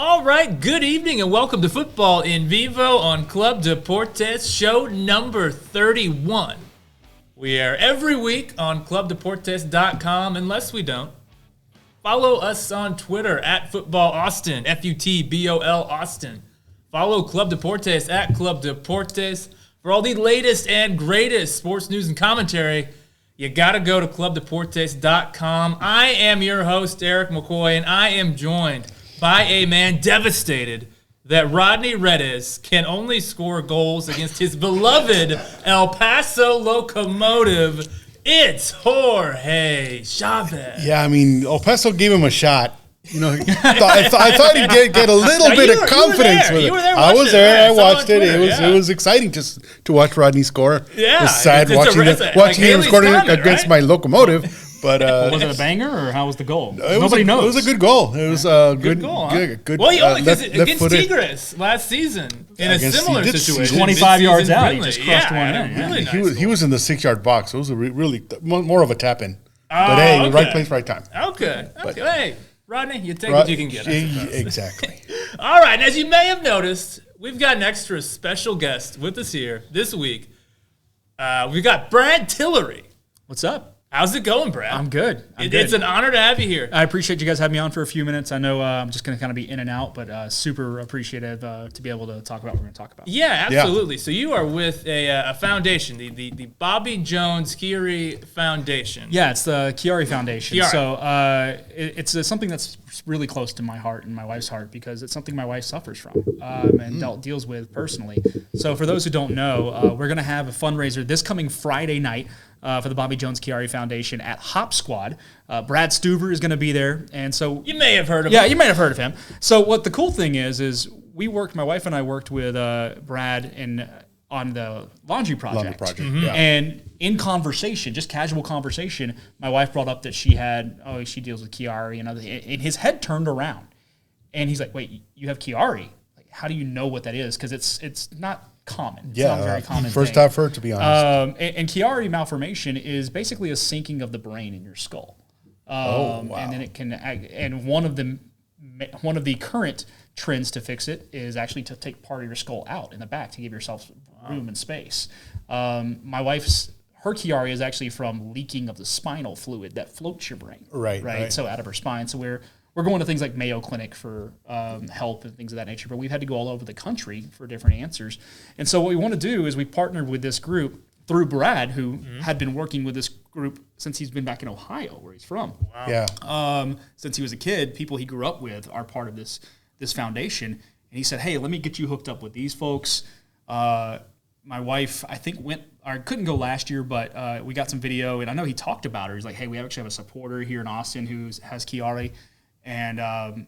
All right, good evening and welcome to Futbol En Vivo on Club Deportes, show number 31. We are every week on clubdeportes.com, unless we don't. Follow us on Twitter at Futbol Austin, Futbol Austin. Follow Club Deportes at Club Deportes. For all the latest and greatest sports news and commentary, you gotta go to clubdeportes.com. I am your host, Eric McCoy, and I am joined by a man devastated that Rodney Redis can only score goals against his beloved El Paso Locomotive. It's Jorge Chavez. Yeah, I mean, El Paso gave him a shot. You know, I thought he'd get a little bit of confidence with it. I was there. I watched it. It was exciting just to watch Rodney score. Yeah, it was sad watching him scoring against my Locomotive. But was it a banger or how was the goal? Nobody knows. It was a good goal. It was a good goal. Good. Well, he only against Tigres last season in a similar situation. 25 yards out, he just crushed one in. Really nice he was in the 6-yard box. It was a really more of a tap in. But hey, right place, right time. Okay. Hey, Rodney, you take what you can get. Exactly. All right. And as you may have noticed, we've got an extra special guest with us here this week. We've got Brad Tillery. What's up? How's it going, Brad? I'm good. It's an honor to have you here. I appreciate you guys having me on for a few minutes. I know I'm just going to kind of be in and out, but super appreciative to be able to talk about what we're going to talk about. Yeah, absolutely. Yeah. So you are with a foundation, the Bobby Jones Chiari Foundation. Yeah, it's the Chiari Foundation. Chiari. So it's something that's really close to my heart and my wife's heart because it's something my wife suffers from and deals with personally. So for those who don't know, we're going to have a fundraiser this coming Friday night for the Bobby Jones Chiari Foundation at Hopsquad. Brad Stuver is going to be there, and so you may have heard of him. Yeah, you may have heard of him. So what the cool thing is my wife and I worked with Brad on the laundry project. Mm-hmm. Yeah. And in conversation, just casual conversation, my wife brought up that she deals with Chiari, and his head turned around, and he's like, "Wait, you have Chiari? Like, how do you know what that is? Because it's not common. It's not a very common first thing. I've heard, to be honest. And Chiari malformation is basically a sinking of the brain in your skull. Wow. And then it can, and one of the current trends to fix it is actually to take part of your skull out in the back to give yourself room and space. My wife's, her Chiari is actually from leaking of the spinal fluid that floats your brain. Right. So out of her spine. So we're going to things like Mayo Clinic for help and things of that nature, but we've had to go all over the country for different answers. And so what we want to do is we partnered with this group through Brad, who had been working with this group since he's been back in Ohio, where he's from. Wow. Yeah. Since he was a kid, people he grew up with are part of this foundation. And he said, hey, let me get you hooked up with these folks. My wife, I think, couldn't go last year, but we got some video, and I know he talked about her. He's like, hey, we actually have a supporter here in Austin who has Chiari. And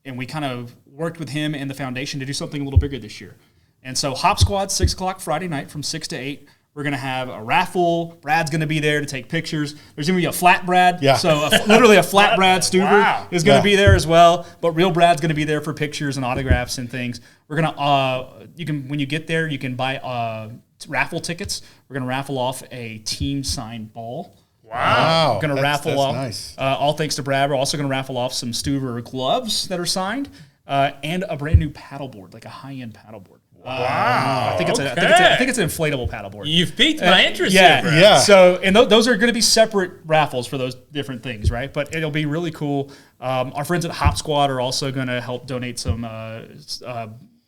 we kind of worked with him and the foundation to do something a little bigger this year. And so Hopsquad, 6 o'clock Friday night from 6 to 8. We're going to have a raffle. Brad's going to be there to take pictures. There's going to be a flat Brad. Yeah. So literally a flat Brad Stuver is going to be there as well. But real Brad's going to be there for pictures and autographs and things. We're going to, when you get there, you can buy raffle tickets. We're going to raffle off a team signed ball. Wow. We're going to raffle off, nice. All thanks to Brad, we're also going to raffle off some Stuver gloves that are signed and a brand new paddleboard, like a high-end paddleboard. Wow. I think it's an inflatable paddleboard. You've piqued my interest here, Brad. Yeah. So, and those are going to be separate raffles for those different things, right? But it'll be really cool. Our friends at Hopsquad are also going to help donate some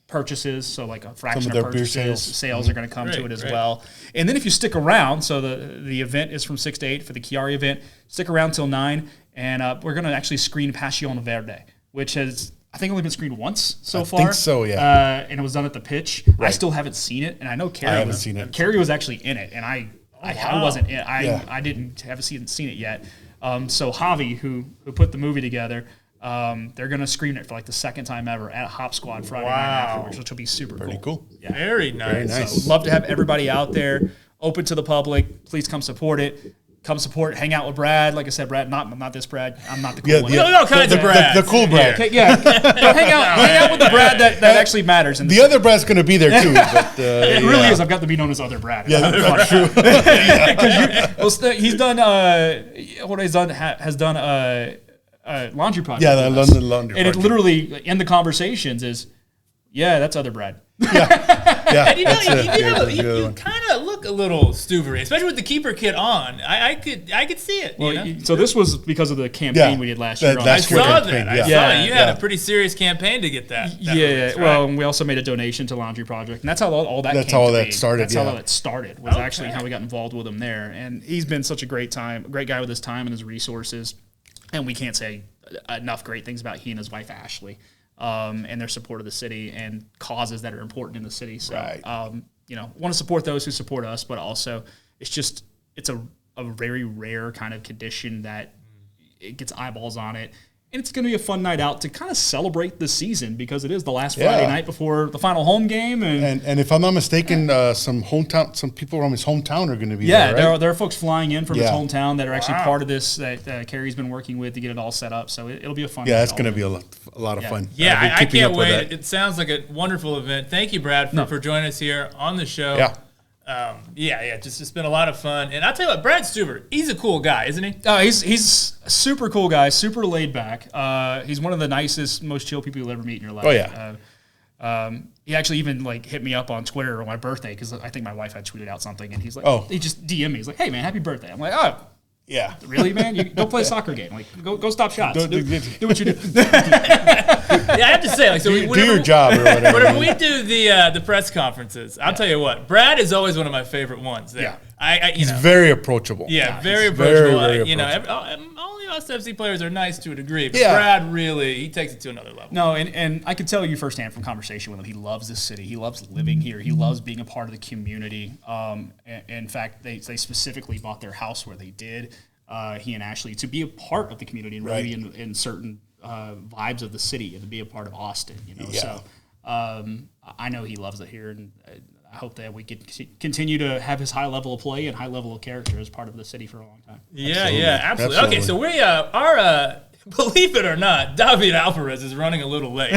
purchases, so like a fraction of purchases, sales are going to come to it as well. And then if you stick around, so the event is from 6 to 8 for the Chiari event, stick around till 9, and we're going to actually screen Pasión Verde, which has, I think, only been screened once so far. I think so, yeah. And it was done at the pitch. Right. I still haven't seen it, and I know Carrie. I haven't seen it. Carrie was actually in it, and I wasn't in it. I didn't have seen it yet. So Javi, who put the movie together, they're going to screen it for like the second time ever at Hopsquad Friday night afterwards, which will be super cool. Yeah. Very nice. Very nice. So love to have everybody out there, open to the public. Please come support it. Come support, hang out with Brad. Like I said, Brad, not this Brad. I'm not the cool one. No kinds of Brad. The cool Brad. Okay, yeah. Hang out with the Brad that actually matters. The other Brad's going to be there too. But, it really is. I've got to be known as Other Brad. Yeah, that's true. He's done. What he's done has done laundry project. Yeah, the London laundry and project. it literally, in the conversations, is, that's other Brad. And you kind of look a little Stuvery, especially with the keeper kit on. I could see it. Well, so this was because of the campaign we did last year. I saw that. I saw that. You had a pretty serious campaign to get that. Well, and we also made a donation to Laundry Project, and that's how all that. That's how that started. That's how that started. Was actually how we got involved with him there, and he's been such a great guy with his time and his resources, and we can't say enough great things about he and his wife Ashley. And their support of the city and causes that are important in the city. So, want to support those who support us, but also it's a very rare kind of condition that it gets eyeballs on it. And it's going to be a fun night out to kind of celebrate the season because it is the last Friday night before the final home game. And if I'm not mistaken, some people from his hometown are going to be there, right? there are folks flying in from his hometown that are actually part of this that Carrie's been working with to get it all set up. So it'll be a fun night. Yeah, it's going to be a lot of fun. Yeah, I can't wait. It sounds like a wonderful event. Thank you, Brad, for joining us here on the show. Yeah. It's been a lot of fun. And I'll tell you what, Brad Stuver, he's a cool guy, isn't he? He's a super cool guy, super laid back. He's one of the nicest, most chill people you'll ever meet in your life. Oh, yeah. He actually even hit me up on Twitter on my birthday because I think my wife had tweeted out something, and he's like, he just DM'd me. He's like, hey, man, happy birthday. I'm like, oh. Yeah. Really, man? You go play a soccer game. Like, go stop shots. Do what you do. I have to say, so do your job or whatever. Whenever we do the press conferences, I'll tell you what, Brad is always one of my favorite ones. There. He's very approachable. Yeah, very approachable. Very approachable. Only us FC players are nice to a degree, but Brad really, he takes it to another level. No, and I can tell you firsthand from conversation with him, he loves this city. He loves living here. He loves being a part of the community. In fact, they specifically bought their house where they did, he and Ashley, to be a part of the community and really in certain vibes of the city and to be a part of Austin. So I know he loves it here, and I hope that we can continue to have his high level of play and high level of character as part of the city for a long time. Absolutely. Okay, so we are believe it or not, David Alvarez is running a little late.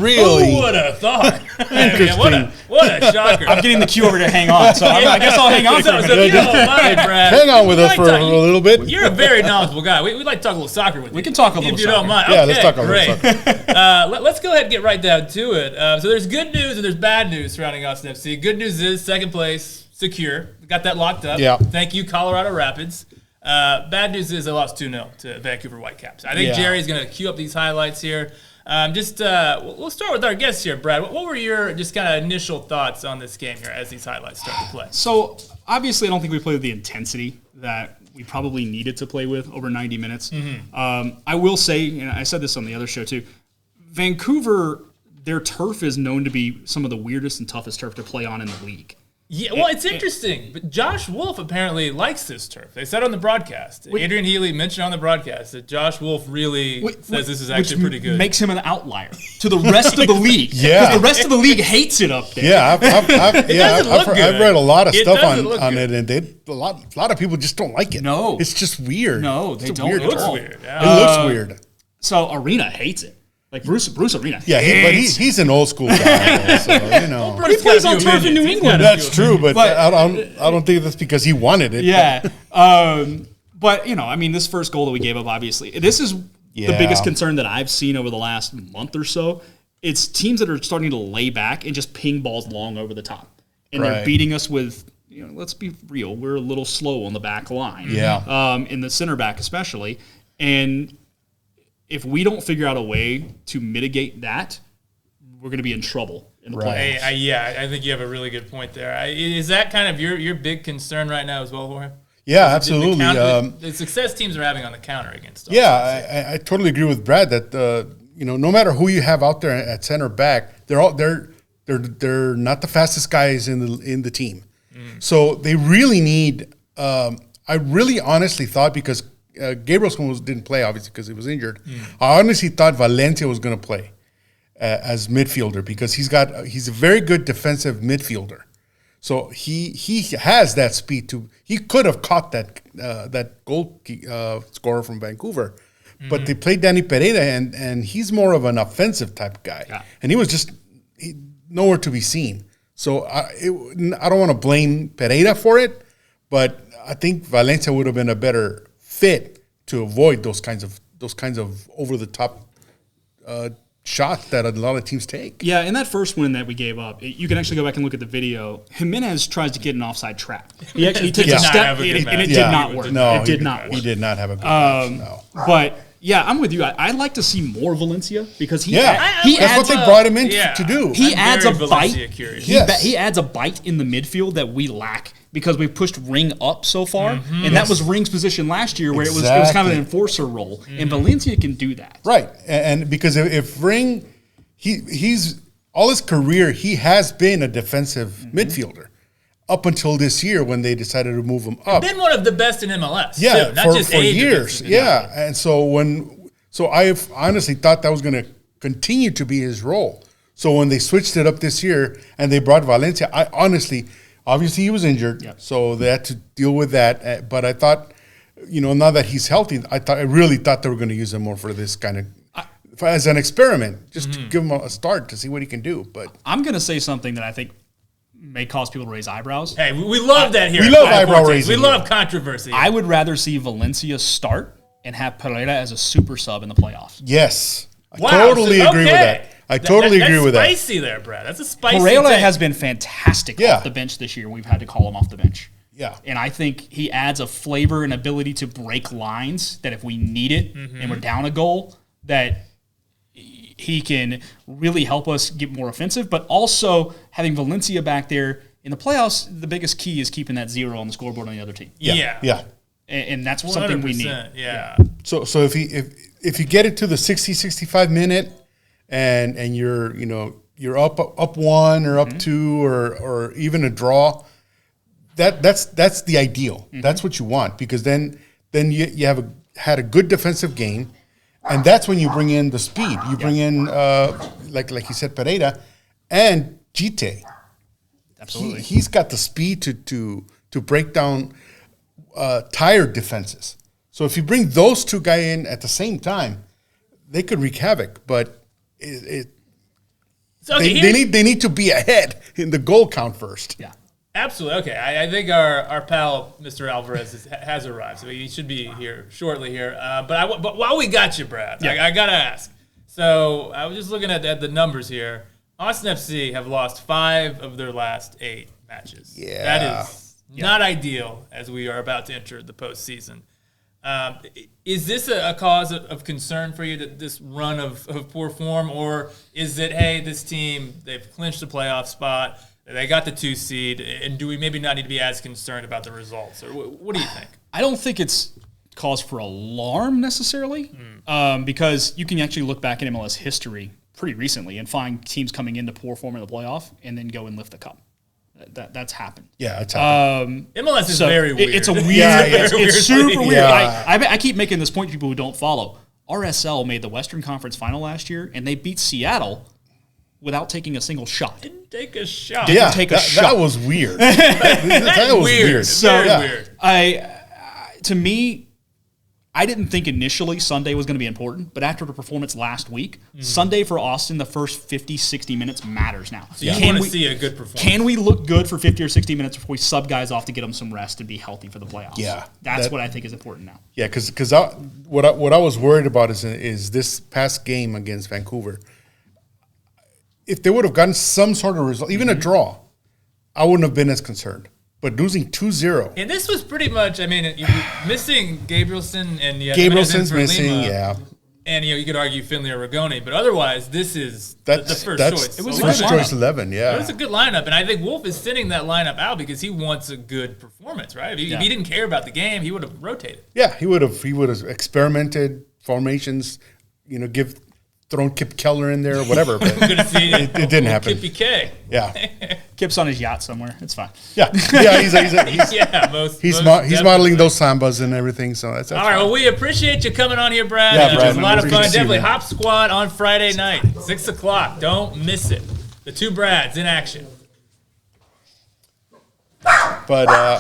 Really? Who would have thought? Man, what a shocker. I'm getting the cue over to hang on, so I guess I'll hang on for a minute. If you don't mind, Brad. Hang on with us for a little bit. You're a very knowledgeable guy. We'd like to talk a little soccer with you. We can talk a little soccer. If you don't mind. Yeah, let's talk a little soccer. Let's go ahead and get right down to it. So there's good news and there's bad news surrounding Austin FC. Good news is second place, secure. Got that locked up. Yeah. Thank you, Colorado Rapids. Bad news is they lost 2-0 to Vancouver Whitecaps. I think Jerry's going to cue up these highlights here. We'll start with our guests here, Brad. What were your just kind of initial thoughts on this game here as these highlights start to play? So, obviously, I don't think we played with the intensity that we probably needed to play with over 90 minutes. Mm-hmm. I will say, and I said this on the other show too, Vancouver, their turf is known to be some of the weirdest and toughest turf to play on in the league. Yeah, well, it's interesting. But Josh Wolf apparently likes this turf. They said on the broadcast. Adrian Healy mentioned on the broadcast that Josh Wolf really says this is actually pretty good. Makes him an outlier to the rest of the league. Because the rest of the league hates it up there. Yeah, I've read a lot of stuff on it, and a lot of people just don't like it. No. It's just weird. No, they don't. It looks weird. Yeah. It looks weird. So Arena hates it. Like Bruce Arena. Yeah, but he's an old school guy, so But he plays on turf in New England. That's true, but I don't think that's because he wanted it. Yeah, but this first goal that we gave up, obviously, this is the biggest concern that I've seen over the last month or so. It's teams that are starting to lay back and just ping balls long over the top, and they're beating us with. Let's be real, we're a little slow on the back line. Yeah, in the center back especially, and if we don't figure out a way to mitigate that, we're going to be in trouble in the playoffs. I think you have a really good point there. Is that kind of your big concern right now as well, Jorge? Yeah, absolutely. The success teams are having on the counter against us. Yeah, I totally agree with Brad that no matter who you have out there at center back, they're not the fastest guys in the team. So they really need. I really honestly thought because. Gabriel didn't play, obviously, because he was injured. I honestly thought Valencia was going to play as midfielder because he's a very good defensive midfielder. So he has that speed too. He could have caught that goal scorer from Vancouver, but they played Danny Pereira, and he's more of an offensive type guy, and he was just nowhere to be seen. So I don't want to blame Pereira for it, but I think Valencia would have been a better fit to avoid those kinds of those kinds of over the top shots that a lot of teams take. Yeah, in that first one that we gave up, you can actually go back and look at the video. Jimenez tries to get an offside trap. He actually takes a step, and it did not work. No, it did not work. He did not have a good match, no. But yeah, I'm with you. I'd like to see more Valencia because he that's adds what they brought him in to do. He adds a bite. Yes. He adds a bite in the midfield that we lack because we've pushed Ring up so far, and that was Ring's position last year, where it was kind of an enforcer role, and Valencia can do that. Right, and because if Ring, he's all his career he has been a defensive midfielder. Up until this year when they decided to move him up. Been one of the best in MLS, yeah, too. Not just for years. Yeah, and so I've honestly thought that was going to continue to be his role. So when they switched it up this year and they brought Valencia, I honestly, obviously he was injured, so they had to deal with that. But I thought, now that he's healthy, I really thought they were going to use him more for this kind of as an experiment, just to give him a start to see what he can do. But I'm going to say something that I think may cause people to raise eyebrows. Hey, we love that here. We love eyebrow raising. We love controversy. I would rather see Valencia start and have Pereira as a super sub in the playoffs. Yes. I totally agree with that. I totally agree with that. That's spicy there, Brad. That's a spicy Pereira take. has been fantastic off the bench this year. We've had to call him off the bench. Yeah. And I think he adds a flavor and ability to break lines that if we need it and we're down a goal, that he can really help us get more offensive. But also having Valencia back there in the playoffs, the biggest key is keeping that 0 on the scoreboard on the other team. Yeah. And that's something we need. Yeah. So if you get it to the 60, 65 minute and you're up 1 or up 2 or even a draw, that's the ideal. That's what you want, because then you had a good defensive game. And that's when you bring in the speed. You bring in, like you said, Pereira and Gite. Absolutely. He's got the speed to break down tired defenses. So if you bring those two guys in at the same time, they could wreak havoc. But they need to be ahead in the goal count first. Yeah. Absolutely. Okay. I think our pal, Mr. Alvarez, has arrived. So he should be here shortly here. But while we got you, Brad, I got to ask. So I was just looking at the numbers here. Austin FC have lost 5 of their last 8 matches. Yeah. That is not ideal as we are about to enter the postseason. Is this a cause of concern for you, that this run of poor form? Or is it, hey, this team, they've clinched a playoff spot, they got the 2 seed, and do we maybe not need to be as concerned about the results? Or what do you think? I don't think it's cause for alarm necessarily, because you can actually look back at MLS history pretty recently and find teams coming into poor form in the playoff and then go and lift the cup. That's happened. Yeah, it's happened. MLS is very weird. It's a weird. It's it's super weird. Yeah. I keep making this point to people who don't follow. RSL made the Western Conference Final last year, and they beat Seattle without taking a single shot. Didn't take a shot. That was weird. that was weird. So weird. To me, I didn't think initially Sunday was going to be important, but after the performance last week, Sunday for Austin, the first 50, 60 minutes matters now. So you want to see a good performance. Can we look good for 50 or 60 minutes before we sub guys off to get them some rest and be healthy for the playoffs? Yeah. That's what I think is important now. Yeah, because what I was worried about is this past game against Vancouver. If they would have gotten some sort of result, even a draw, I wouldn't have been as concerned. But losing 2-0. And this was pretty much, missing Gabrielson and Gabrielson's missing, Lima, and you could argue Finley or Rigoni, but otherwise this is the first choice. It was first choice 11, yeah. It was a good lineup, and I think Wolf is sending that lineup out because he wants a good performance, right? If he didn't care about the game, he would have rotated. Yeah, he would have experimented formations, thrown Kip Keller in there or whatever. But it didn't happen. Kippy K. Yeah. Kip's on his yacht somewhere. It's fine. Yeah. He's modeling those sambas and everything. So that's all right. Well, we appreciate you coming on here, Brad. Yeah, Brad. It was a lot of fun. Definitely Hopsquad on Friday night, 6 o'clock. Don't miss it. The 2 Brads in action. But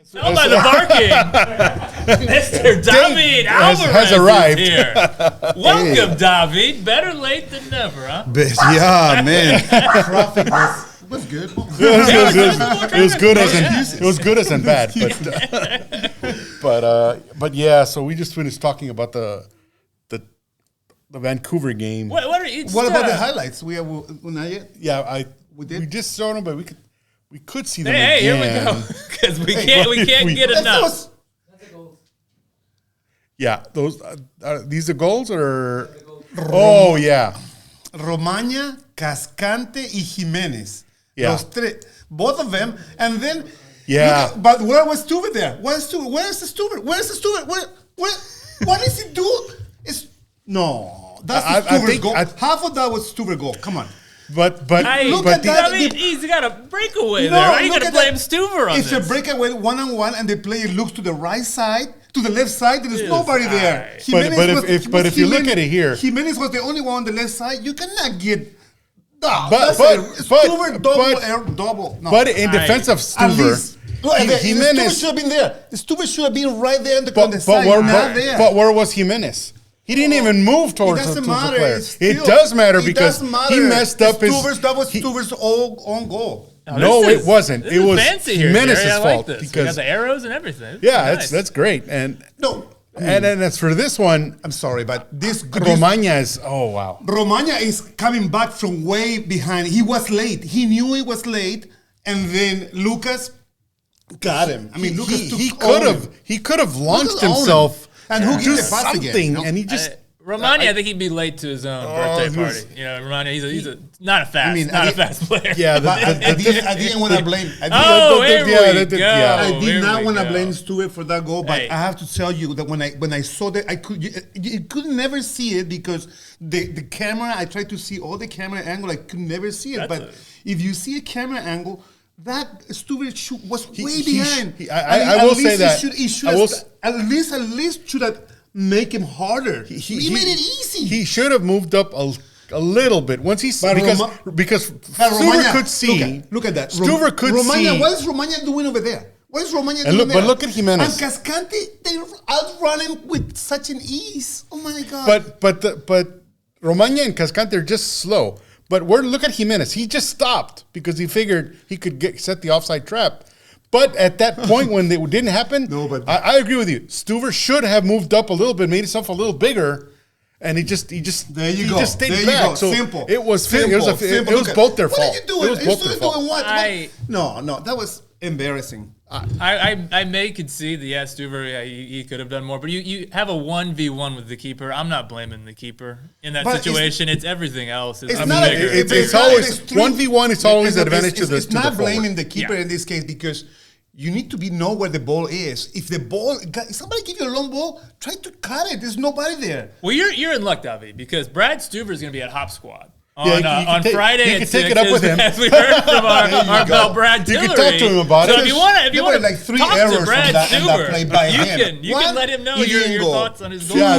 Smell by the barking. Mr. David Alvarez has arrived. is here. Welcome, David. Better late than never, huh? Yeah, man. Traffic It was good. It was good as in bad, but yeah. So we just finished talking about the Vancouver game. What about the highlights? We have not yet. Yeah, we did. We just showed them, but we could see them Hey, again. here we go. Because we can't get enough. Yeah, those are these the goals or? Oh yeah, Romaña, Cascante, y Jimenez. Yeah. Los tres, both of them, and then yeah. But where was Stuver there? Where's the Stuver? What does he do? No, that's the Stuver goal. Half of that was Stuver goal. Come on. But look at that. He's got a breakaway there. Right? You got to blame Stuver on this. It's a breakaway 1-on-1, and the player looks to the right side, to the left side. There is nobody there. But if you look at it here, Jimenez was the only one on the left side. You cannot get. Stuver double. No. But in defense of Stuver, Jimenez should have been there. The Stuver should have been right there on the side. But where was Jimenez? He didn't even move towards the player. It does matter because he messed up his. That was Stuver's own goal. No, it wasn't. It was Jimenez's fault because we got the arrows and everything. Yeah, that's great. And then as for this one, I'm sorry, but this Romaña is wow. Romaña is coming back from way behind. He was late. He knew he was late, and then Lucas got him. I mean, Lucas he could have launched himself. And who gave the pass again? And he just Romani, I think he'd be late to his own birthday party. You know, Romani, he's not a fast player. Yeah, but I didn't want to blame. I did not want to blame Stuart for that goal, but I have to tell you that when I saw that, you could never see it because the camera. I tried to see all the camera angle. I could never see it, but if you see a camera angle. That Stuver was way behind. I will say that. He should at least should have make him harder. He made it easy. He should have moved up a little bit once he because Stuver could see. Look at that. Stuver could see. What is Romaña doing over there? What is Romaña doing there? But look at Jimenez. And Cascante, they outrun him with such an ease. Oh my God. But Romaña and Cascante are just slow. But look at Jimenez. He just stopped because he figured he could set the offside trap. But at that point when it didn't happen, I agree with you. Stuver should have moved up a little bit, made himself a little bigger, and he just there you go. Just stayed there back. You go. So simple. It was simple. It was both their fault. What are you doing? It was both their fault. Doing what? No, that was embarrassing. I may concede that Stuver he could have done more, but you have a 1v1 with the keeper. I'm not blaming the keeper in that situation. It's everything else. It's always 1v1. It's always the advantage to the. It's not blaming the keeper in this case because you need to know where the ball is. If somebody give you a long ball, try to cut it. There's nobody there. Well, you're in luck, Davi, because Brad Stuver is going to be at Hopsquad. On Friday, you can take it up with him. As we heard from our pal Brad Tillery. You can talk to him about it. So if you want to like 3 talk errors to Brad Stuver, play by him. You can let him know your thoughts on his goal. Yeah,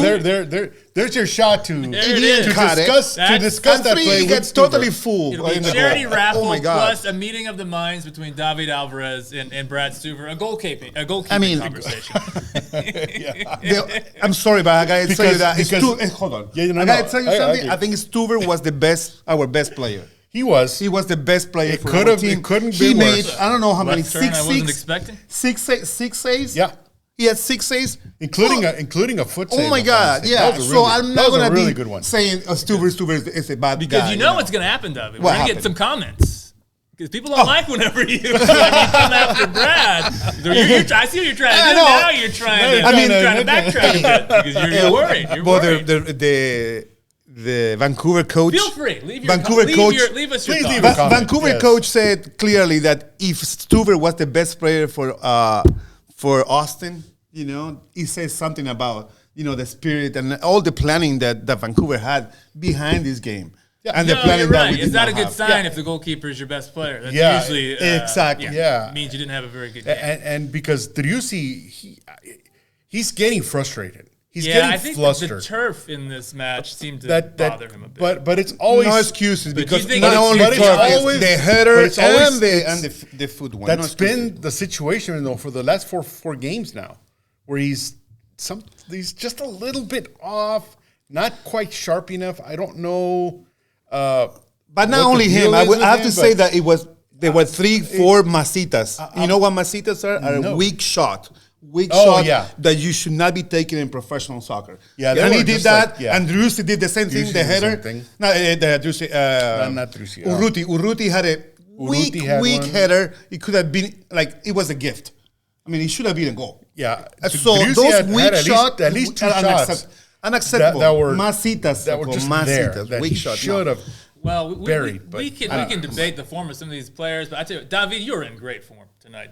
there's your shot to discuss that play. He gets totally fooled. It'll be a charity raffle plus a meeting of the minds between David Alvarez and Brad Stuver, a goalkeeping conversation. I'm sorry, but I gotta tell you that. Hold on. I gotta tell you something. I think Stuver was our best player. He was the best player for our team. It couldn't be worse. Made, I don't know how many, six saves? Yeah. He had 6 saves, including a foot save. Oh my God! Yeah, I'm not going to be saying Stuver is a bad guy. Because you know what's going to happen, David. We're going to get some comments. Because people don't like whenever you come after Brad. I see what you're trying to do. Now you're trying to backtrack a bit because you're worried. You're worried. The Vancouver coach. Feel free. Leave us your thoughts. Vancouver coach said clearly that if Stuver was the best player for Austin, he says something about the spirit and all the planning that Vancouver had behind this game. Yeah. And the planning that we did not have. It's not a good sign if the goalkeeper is your best player. That's usually exactly. It means you didn't have a very good game. And because Driussi, he's getting frustrated. He's getting flustered. The turf in this match seemed to bother him a bit. But it's always no excuses because not only turf, the header and the foot one. That's been the situation though for the last four games now, where he's just a little bit off, not quite sharp enough. I don't know. But not only him. I have to say that it was There were 3-4 masitas. You know what masitas are? Are no. a weak shot. Yeah. That you should not be taking in professional soccer. Yeah, and he did that. Like, yeah. And Drusi did the same thing. Drusi The did the header. same thing. No, Drusi. Not Drusi. Urruti had a weak one. header. It could have been it was a gift. I mean, it should have been a goal. Yeah. So Drusi those had weak shots, at least 2 shots unacceptable. that were masitas. that were just there. That weak he shots. should have. Well, buried. we can debate the form of some of these players, but I tell you, David, you're in great form tonight.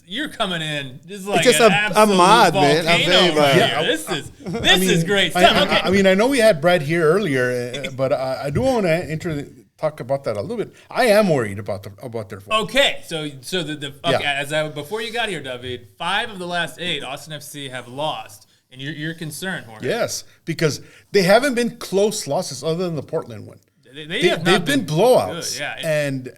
You're coming in just like just an a absolute mad, volcano man. I'm very right mad. here. This is great stuff. I mean, I know we had Brad here earlier, but I do want to talk about that a little bit. I am worried about their form. Okay, before you got here, David, 5 of the last 8 Austin FC have lost, and you're concerned, Jorge. Yes, because they haven't been close losses other than the Portland one. They've been blowouts. Good, yeah. And,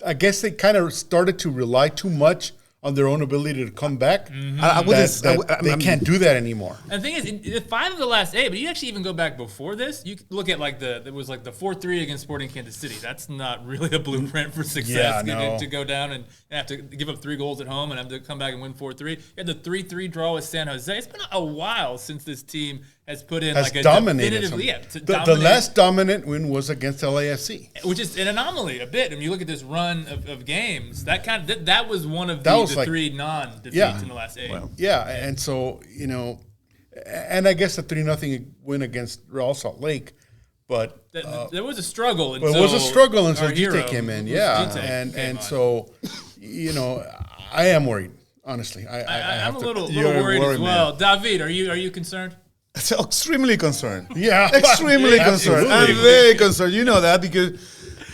I guess they kind of started to rely too much on their own ability to come back. Mm-hmm. They can't do that anymore. And the thing is, 5 of the last 8, but you actually even go back before this, you look at it was like the 4-3 against Sporting Kansas City. That's not really a blueprint for success. To go down and have to give up 3 goals at home and have to come back and win 4-3. You had the 3-3 draw with San Jose. It's been a while since this team has put in a dominated definitive. The last dominant win was against LAFC, which is an anomaly a bit. When you look at this run of games, that was one of the 3 non-defeats in the last 8. Wow. Yeah, and so and I guess the 3-0 win against Real Salt Lake, but there was a struggle. It was a struggle until GT came in. So I am worried. Honestly, I'm a little worried as well. Man. David, are you concerned? So extremely concerned. Yeah, extremely concerned. I'm very concerned. You know that because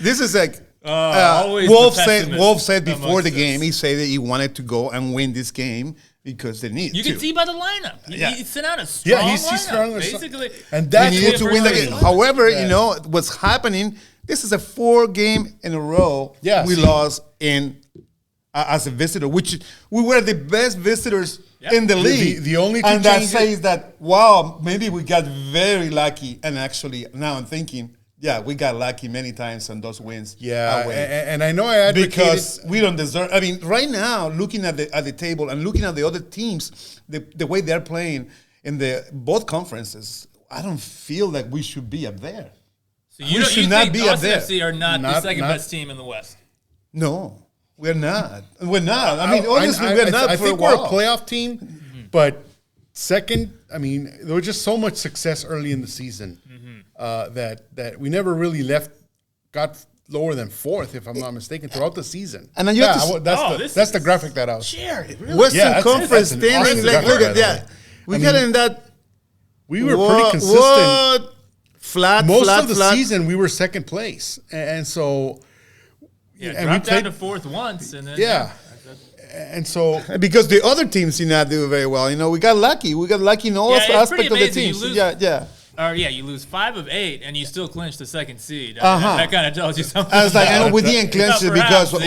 this is like Wolf said before the game. He said that he wanted to go and win this game because they need. You can see by the lineup. He sent out a strong lineup, basically, and that's we need to win the game. However, what's happening. This is a 4 game in a row. Yes. We lost as a visitor, which we were the best visitors in the league. The only and that says that, wow, maybe we got very lucky. And actually, now I'm thinking, we got lucky many times on those wins. Yeah, and I know I advocated. Because we don't deserve. I mean, right now, looking at the table and looking at the other teams, the way they're playing in both conferences, I don't feel like we should be up there. So you should not be up there. FC are not the second best team in the West. No. We're not. We're not. I mean, honestly, we're not. I think we're a playoff team, but second, I mean, there was just so much success early in the season that we never really got lower than 4th, if I'm not mistaken, throughout the season. And then that's the graphic that I was. Really? Western Conference standings. Look at that. We got in that. We were pretty consistent. Most of the season, we were second place, and so. Yeah, and dropped down to 4th once, and then and so because the other teams did not do very well, we got lucky. We got lucky in all aspects of the teams. You lose 5 of 8, and you still clinch the 2nd seed. That kind of tells you something. I was like, and we didn't clinch it because of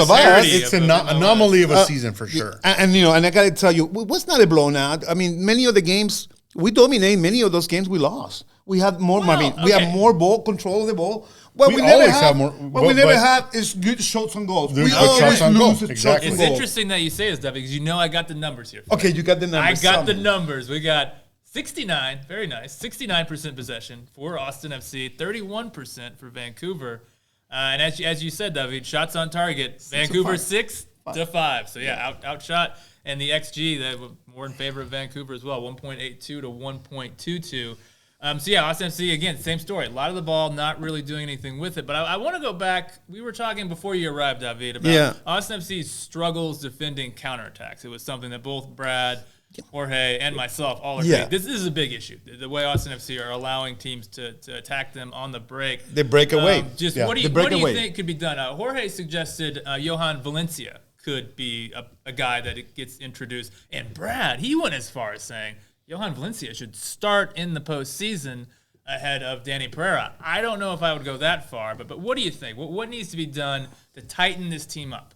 us. It's an anomaly of a season for sure. And I got to tell you, it was not a blown out. I mean, many of the games we dominated. Many of those games we lost. We had more. We have more ball control of the ball. What we never have more. What we never have is good shots on goals. We always lose shots on goals. It's interesting that you say this, David, because I got the numbers here. Okay, you got the numbers. I got the numbers. We got 69, very nice, 69% possession for Austin FC, 31% for Vancouver. And as you said, David, shots on target, Vancouver 6 to 5. So outshot. And the XG, that were more in favor of Vancouver as well, 1.82 to 1.22. Austin FC, again, same story. A lot of the ball, not really doing anything with it. But I want to go back. We were talking before you arrived, David, about Austin FC's struggles defending counterattacks. It was something that both Brad, Jorge, and myself all agree. Yeah. This is a big issue. The way Austin FC are allowing teams to attack them on the break. They break away. What do you think could be done? Jorge suggested Johan Valencia could be a guy that gets introduced. And Brad, he went as far as saying Johan Valencia should start in the postseason ahead of Danny Pereira. I don't know if I would go that far, but what do you think? What needs to be done to tighten this team up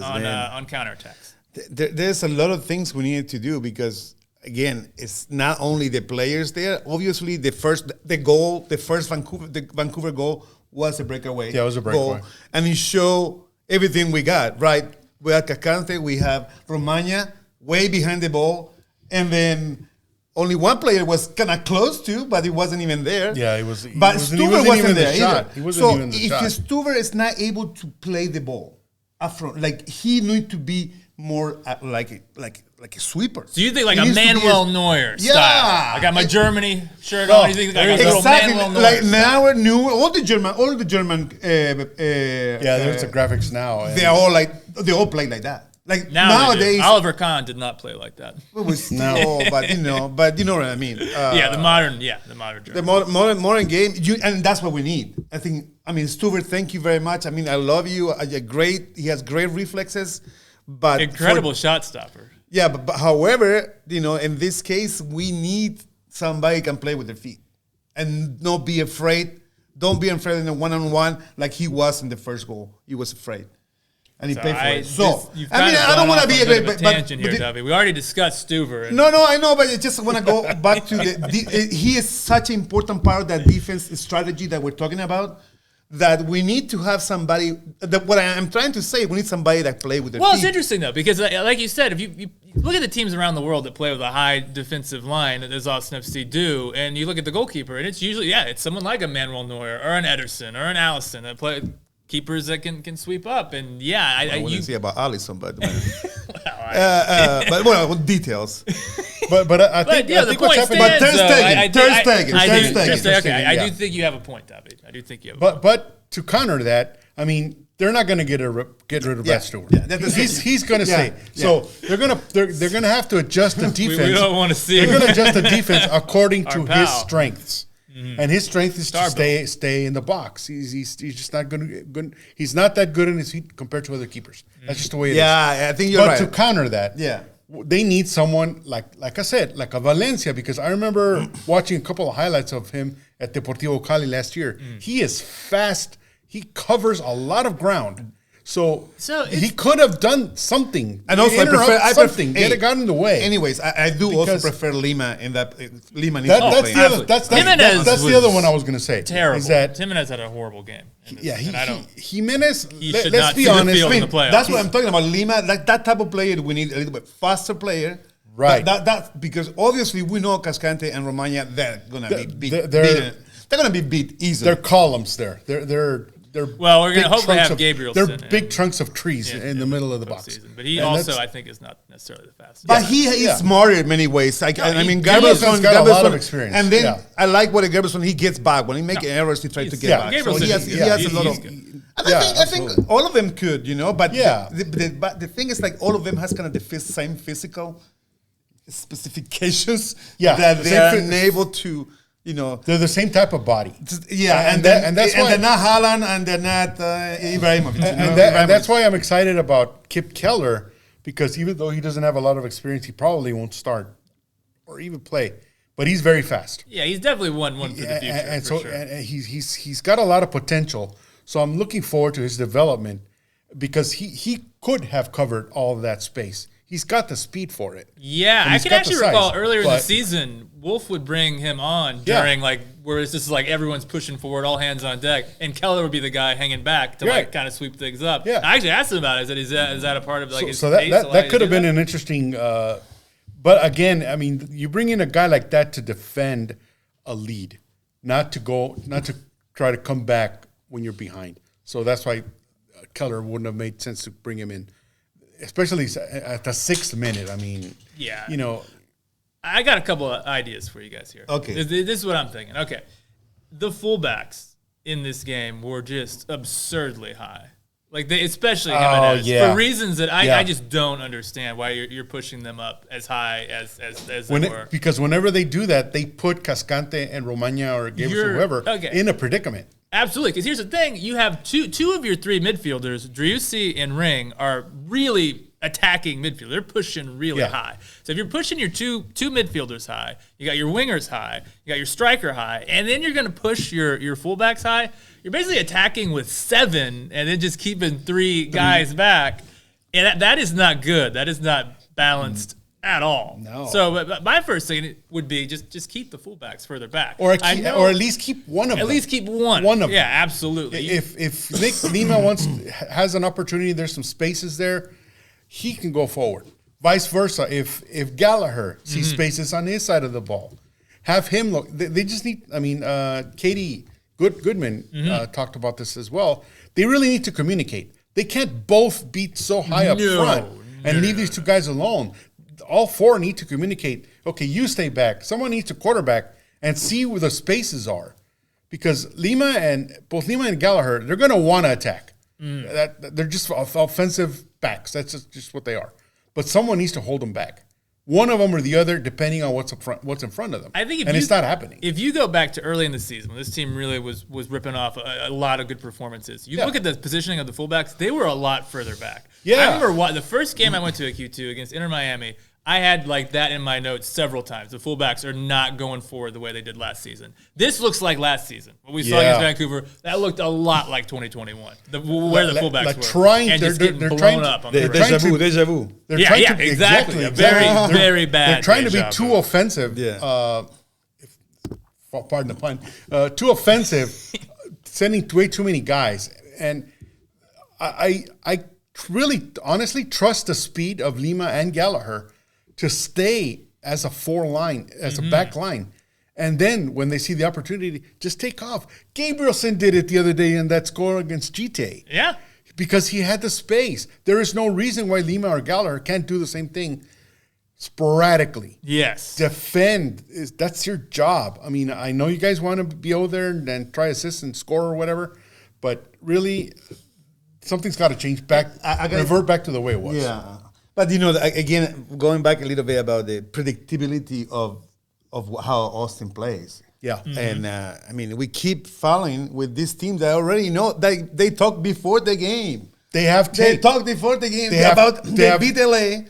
on counterattacks? There's a lot of things we need to do because, again, it's not only the players there. Obviously, the first Vancouver goal was a breakaway. Yeah, it was a breakaway. goal. And it showed everything we got, right? We have Cascante, we have Romagna way behind the ball, and then only one player was kind of close to, but he wasn't even there. Yeah, he was. But Stuver wasn't there either. He wasn't even the shot. So if Stuver is not able to play the ball up front, like he need to be more like a sweeper. So you think like a Manuel Neuer style? I got my Germany shirt on. You think like a little Exactly. Manuel Neuer Like style? now, new all the German. There's the graphics now. They all play like that. Like Nowadays, Oliver Kahn did not play like that. But you know what I mean. The modern German. The modern game, and that's what we need. I mean, Stuver, thank you very much. I mean, I love you. He has great reflexes, but incredible shot stopper. Yeah, but however, in this case, we need somebody who can play with their feet and not be afraid. Don't be afraid in a one-on-one like he was in the first goal. He was afraid. And he paid for it. So, I don't want to be a great tangent here, David. We already discussed Stuver. No, I know, but I just want to go back to he is such an important part of that defense strategy that we're talking about, that we need to have somebody. What I'm trying to say, we need somebody that play with their feet. It's interesting though, because like you said, if you look at the teams around the world that play with a high defensive line, as Austin FC do, and you look at the goalkeeper, and it's usually it's someone like a Manuel Neuer or an Ederson or an Allison that play. Keepers that can sweep up, and I wouldn't say about Alisson, but but details. but I think what's happening. But Ter Stegen. I do think you have a point, David. I do think you have. But to counter that, I mean, they're not going to get rid of Brad Stewart. Yeah, he's going to say. So they're going to have to adjust the defense. We don't want to see. They're going to adjust the defense according to his strengths. Mm-hmm. And his strength is to stay in the box. He's just not good. He's not that good in his feet compared to other keepers. That's just the way it is. Yeah, I think you're right. But to counter that, they need someone like I said, like a Valencia, because I remember watching a couple of highlights of him at Deportivo Cali last year. He is fast. He covers a lot of ground. So he could have done something. And also, I prefer got in the way. Anyways, I do also prefer Lima in that. Lima needs that's the other one I was going to say. Terrible. Jimenez had a horrible game. Jimenez, let's be honest. That's what I'm talking about. Lima, like that type of player, we need a little bit faster player. Right. That because obviously we know Cascante and Romagna, they're going to be beat. They're going to be beat easily. They're columns there. They're we're going to hopefully have Gabriel. They're big trunks of trees in the middle of the box. Season. But he also, I think, is not necessarily the fastest. But he is smarter in many ways. Gabriel's got a lot of experience. And then I like what Gabrielson, he gets back. When he makes errors, he tries to get back. So he has a lot of... And I think all of them could, but the thing is, like, all of them has kind of the same physical specifications that they are unable to... they're the same type of body. And that's why they're not Haaland and they're not Ibrahimovic. And that's why I'm excited about Kip Keller, because even though he doesn't have a lot of experience, he probably won't start or even play. But he's very fast. Yeah, he's definitely one for the future. And so he's got a lot of potential. So I'm looking forward to his development, because he could have covered all of that space. He's got the speed for it. Yeah, I can actually recall earlier in the season, Wolf would bring him on during where it's just like everyone's pushing forward, all hands on deck, and Keller would be the guy hanging back to kind of sweep things up. Yeah. I actually asked him about it. Is that a part of his pace? That could have been an interesting. But again, I mean, you bring in a guy like that to defend a lead, not to try to come back when you're behind. So that's why Keller wouldn't have made sense to bring him in. Especially at the 6th minute. I mean, I got a couple of ideas for you guys here. Okay. This is what I'm thinking. Okay. The fullbacks in this game were just absurdly high. Like, especially Jimenez, for reasons that I just don't understand why you're pushing them up as high as they were. Because whenever they do that, they put Cascante and Romagna or Gabriel or whoever in a predicament. Absolutely, because here's the thing: you have two of your three midfielders, Driussi and Ring, are really attacking midfield. They're pushing really high. So if you're pushing your two midfielders high, you got your wingers high, you got your striker high, and then you're going to push your fullbacks high. You're basically attacking with 7, and then just keeping 3 guys back, and that is not good. That is not balanced at all. No. So but my first thing would be just keep the fullbacks further back. Or at least keep one of them. At least keep one. One of them. Yeah, absolutely. If Nick Lima has an opportunity, there's some spaces there, he can go forward. Vice versa, if Gallagher sees spaces on his side of the ball, have him look. They just need. I mean, Katie Goodman talked about this as well. They really need to communicate. They can't both be so high up front and leave these two guys alone. All four need to communicate. Okay, you stay back. Someone needs to quarterback and see where the spaces are, because both Lima and Gallagher, they're going to want to attack. They're just offensive backs. That's just what they are. But someone needs to hold them back. One of them or the other, depending on what's in front of them. I think it's not happening. If you go back to early in the season, when this team really was ripping off a lot of good performances, you look at the positioning of the fullbacks, they were a lot further back. Yeah. I remember the first game I went to at Q2 against Inter Miami, I had like that in my notes several times. The fullbacks are not going forward the way they did last season. This looks like last season. What we saw against Vancouver, that looked a lot like 2021. Where the fullbacks were. They're trying up. Deja vu. Exactly. A very bad. They're trying to be too offensive. Yeah. Pardon the pun. Too offensive, sending way too many guys. And I really, honestly trust the speed of Lima and Gallagher to stay as a as a back line. And then when they see the opportunity, just take off. Gabrielson did it the other day in that score against GT. Yeah. Because he had the space. There is no reason why Lima or Gallagher can't do the same thing sporadically. Yes. Defend, that's your job. I mean, I know you guys want to be over there and try assist and score or whatever, but really, something's got to change back, revert back to the way it was. Yeah. But, again, going back a little bit about the predictability of how Austin plays. Yeah. And, we keep falling with these teams that already know. They talk before the game. They have They talk before the game they beat LA.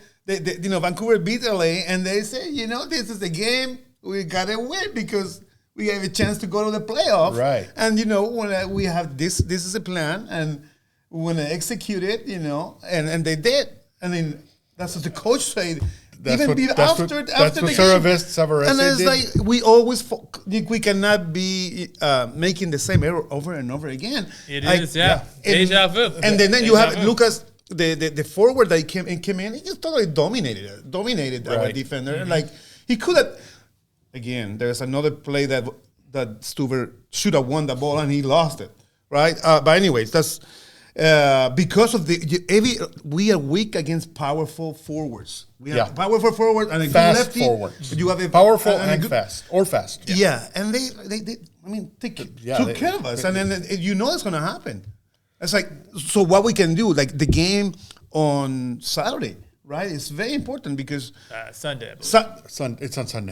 Vancouver beat LA, and they say, this is the game. We got to win because we have a chance to go to the playoff. Right. And, when we have this is a plan, and we want to execute it, and they did. I mean, that's what the coach said. That's Even what after the game. Alvarez And it's did. like we cannot be making the same error over and over again. It is, yeah. Deja vu. And then you have Lucas, the forward that came in, he just totally dominated our defender. Like, he could have, again, there's another play that Stuver should have won the ball and he lost it, right? But anyways, that's because of we are weak against powerful forwards. We have powerful forward and a fast good lefty. forwards. You have a powerful and fast, or fast. Yeah, and they took care of us, and then it's going to happen. It's like, so what we can do, like the game on Saturday, right? It's very important because Sunday. It's on Sunday. It's on Sunday.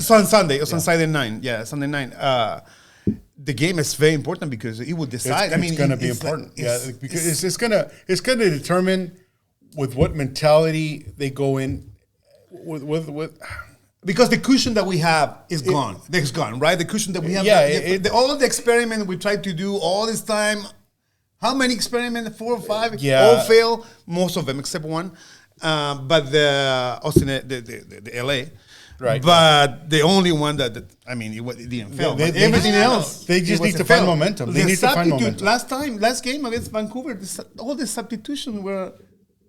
It's on Saturday 9. Yeah, Sunday 9. The game is very important because it will decide. It's going to be important. Because it's going to determine with what mentality they go in. With because the cushion that we have is gone. It's gone, right? The cushion that we have. All of the experiment we tried to do all this time. How many experiments? 4 or 5? Yeah. All fail. Most of them except one. But the Austin, the LA. Right. But the only one that it didn't fail. Everything else, they just need to find momentum. They need to find momentum. Last game against Vancouver, all the substitutions were.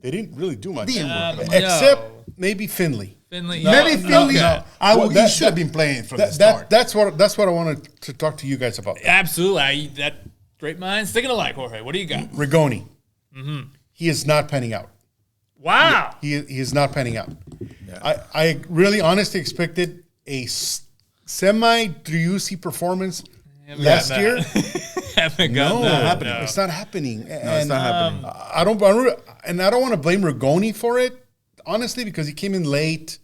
They didn't really do much. Except maybe Finley. Finley. Maybe Finley. Okay. He should have been playing from the start. That's what I wanted to talk to you guys about. Absolutely. That great minds thinking alike, Jorge. What do you got? Rigoni. He is not panning out. Wow. He is not panning out. Yeah. I really honestly expected a semi-Driussi performance last year. It's not happening. It's not happening. I don't want to blame Rigoni for it, honestly, because he came in late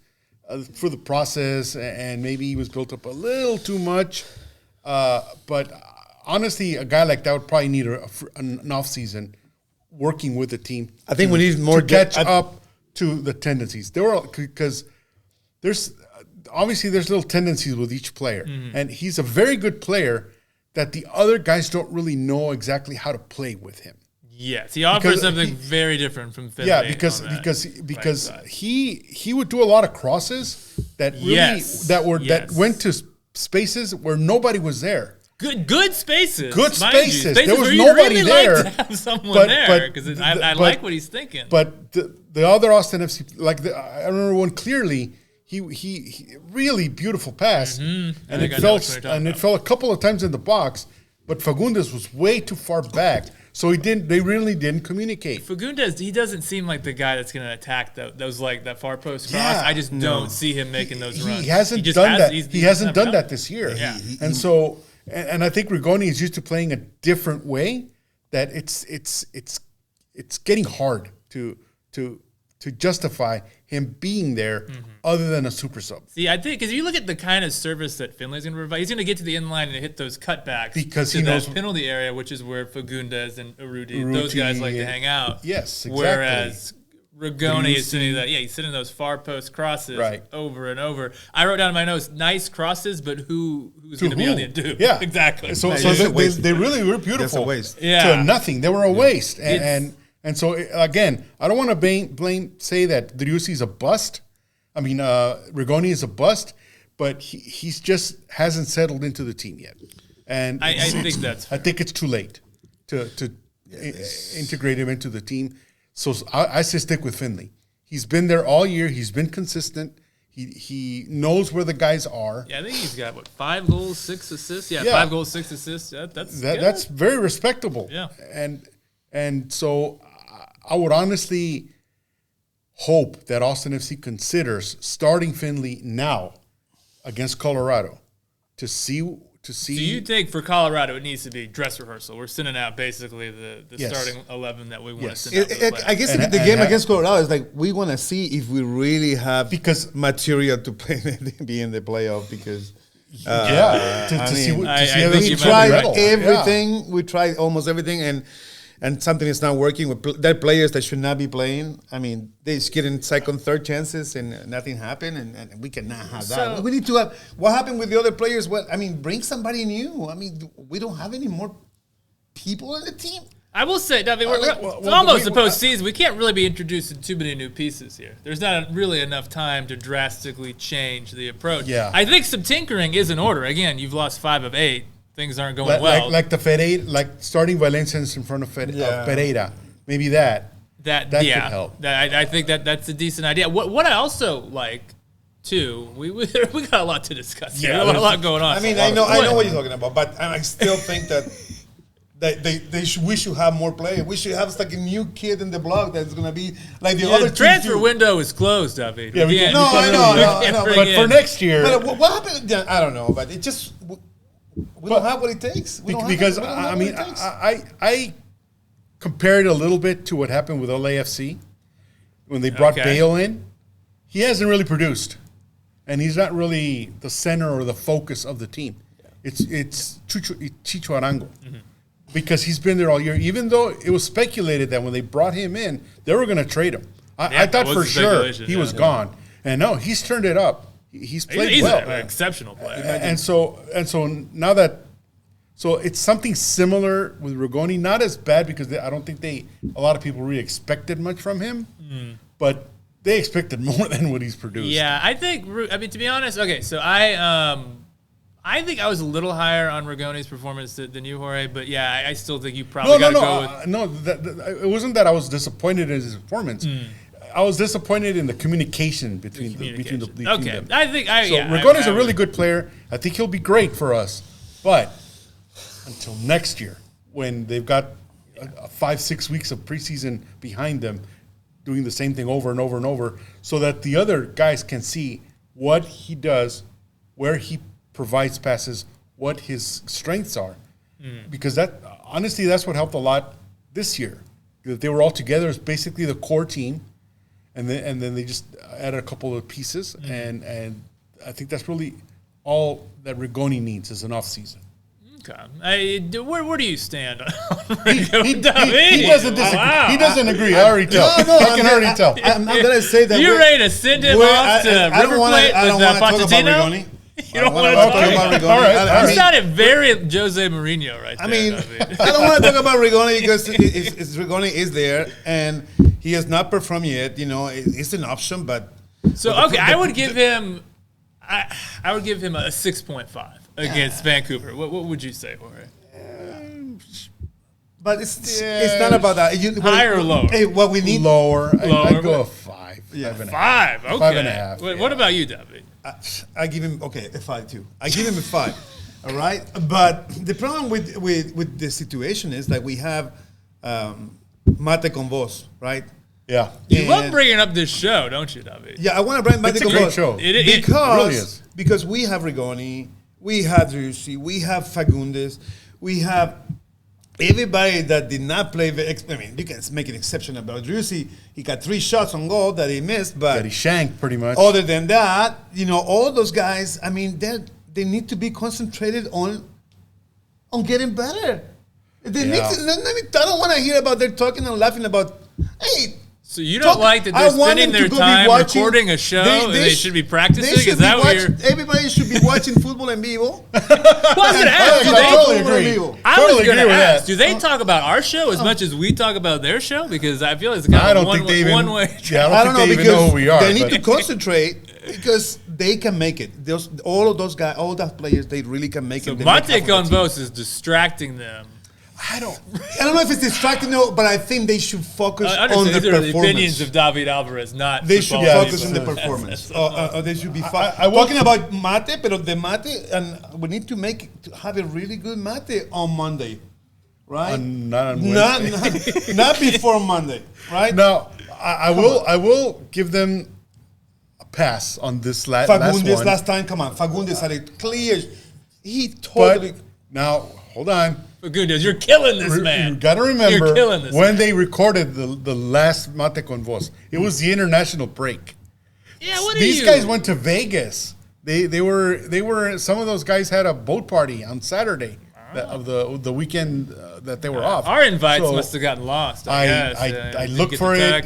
for the process, and maybe he was built up a little too much. But honestly, a guy like that would probably need an off season working with the team. I think we need more to catch up to the tendencies. Because there's little tendencies with each player, and he's a very good player that the other guys don't really know exactly how to play with him. Yes, he offers something very different from Finley. Yeah, because he would do a lot of crosses that really that went to spaces where nobody was there. Good spaces. Good spaces. There was nobody there. Like to have someone there because I like what he's thinking. But the other Austin FC, I remember one clearly. He really beautiful pass, and it fell a couple of times in the box. But Fagundes was way too far back, so they really didn't communicate. Fagundes, he doesn't seem like the guy that's going to attack those like that far post cross. I just don't see him making those runs. He hasn't done that. He hasn't done that this year. Yeah. And I think Rigoni is used to playing a different way. That it's getting hard to justify him being there other than a super sub. See, I think because you look at the kind of service that Finley's going to provide, he's going to get to the end line and hit those cutbacks because to he knows that penalty area, which is where Fagundes and Urruti, those guys like to hang out. Yes, exactly. Whereas Rigoni is sitting that, he's sitting those far post crosses over and over. I wrote down in my notes, nice crosses, but who's going to be on the end? Yeah, exactly. So they really were beautiful. That's a waste. To nothing. They were a waste. And so, again, I don't want to say that Driussi is a bust. I mean, Rigoni is a bust, but he's just hasn't settled into the team yet. And I think that's fair. I think it's too late to integrate him into the team. So I say stick with Finley. He's been there all year. He's been consistent. He knows where the guys are. Yeah, I think he's got, 5 goals, 6 assists? Yeah, 5 goals, 6 assists. That's very respectable. Yeah. And so I would honestly hope that Austin FC considers starting Finley now against Colorado to see. So you think for Colorado it needs to be dress rehearsal? We're sending out basically the starting 11 that we want to send out. I guess the game against Colorado is like we want to see if we really have material to play be in the playoff because. We tried everything. Yeah. We tried almost everything, and something is not working with that players that should not be playing. I mean, they just getting second, third chances, and nothing happened, and we cannot have that. We need to have what happened with the other players. Bring somebody new. I mean, we don't have any more people in the team. I will say, it's almost the postseason. We can't really be introducing too many new pieces here. There's not really enough time to drastically change the approach. Yeah. I think some tinkering is in order. Again, you've lost 5 of 8. Things aren't going well. Like the Ferreira, like starting Valencians in front of Pereira. Maybe that could help. I think that's a decent idea. What I also like, too, we got a lot to discuss here. A lot going on. I mean, I know what you're talking about, but I still think that we should have more players. We should have like a new kid in the block that's going to be like the other transfer window is closed, David. Yeah, I know. But for next year, but what happened? I don't know. But it just. We don't have what it takes. I compare it a little bit to what happened with LAFC when they brought Bale in. He hasn't really produced, and he's not really the center or the focus of the team. It's Chicho Arango because he's been there all year. Even though it was speculated that when they brought him in, they were going to trade him. I thought for sure he was gone, and no, he's turned it up. He's played well. An exceptional player. And so now that it's something similar with Rigoni, not as bad because I don't think a lot of people really expected much from him, but they expected more than what he's produced. Yeah, I think. To be honest, okay. So I think I was a little higher on Rigoni's performance than you, Jorge. But yeah, I still think you probably got to go with. It wasn't that I was disappointed in his performance. I was disappointed in the communication between them. I think Rigoni's a really good player. I think he'll be great for us, but until next year, when they've got 5-6 weeks of preseason behind them, doing the same thing over and over and over, so that the other guys can see what he does, where he provides passes, what his strengths are, because honestly, that's what helped a lot this year. That they were all together as basically the core team. And then they just added a couple of pieces, and I think that's really all that Rigoni needs as an off season. Okay, where do you stand on he doesn't disagree. Wow. He doesn't agree. I already tell. I can already tell. I'm gonna say that you're ready to send him off to River Plate with Pochettino. You don't want to talk about Rigoni. All right. You sounded very Jose Mourinho right there. I mean, David. I don't want to talk about Rigoni because Rigoni is there and he has not performed yet. You know, it's an option, but I would give him a 6.5 against Vancouver. What would you say, Jorge? But it's not about that. Higher or lower? Hey, what we need lower. I'd go a 5. Yeah. 5. Okay. 5.5. What about you, David? I give him a 5 too. I give him a 5. All right, but the problem with the situation is that we have Mate con Voz, right? Yeah. You love bringing up this show, don't you, David? Yeah, I want to bring Mate It's a con great Voz show. It really is. because we have Rigoni, we have Driussi, we have Fagundes, we have everybody that did not play. I mean, you can make an exception about Driussi. He got 3 shots on goal that he missed, but That he shanked pretty much. other than that, all those guys. I mean, they need to be concentrated on getting better. They need to. I don't want to hear about they're talking and laughing about. Hey. So you don't like that they're spending their time recording a show and they should be practicing? Is that what you're... Everybody should be watching Futbol En Vivo. Well, I was going to ask. totally agree. I was going to with ask, that. do they talk about our show as much as we talk about their show? Because I feel it's kind of one way. Yeah, I don't think they even know who we are. They need to concentrate because they can make it. All of those guys, all those players, they really can make it. So Mate con Voz is distracting them. I don't know if it's distracting, but I think they should focus on the These are performance. the opinions of David Alvarez, not they should football. focus on the performance. They should be talking about Mate, but the Mate, and we need to have a really good Mate on Monday, right? Not on Wednesday. Not before Monday, right? No, I will give them a pass on this last one. Last time, come on. Fagundes had it clear. He totally... But now, hold on. Goodness, you're killing this man. You got to remember You're killing this when man. they recorded the last Mate con Voz. It was the international break. Yeah, what are These you? guys went to Vegas. They were some of those guys had a boat party on Saturday of the weekend that they were off. Our invites So must have gotten lost. I looked for it.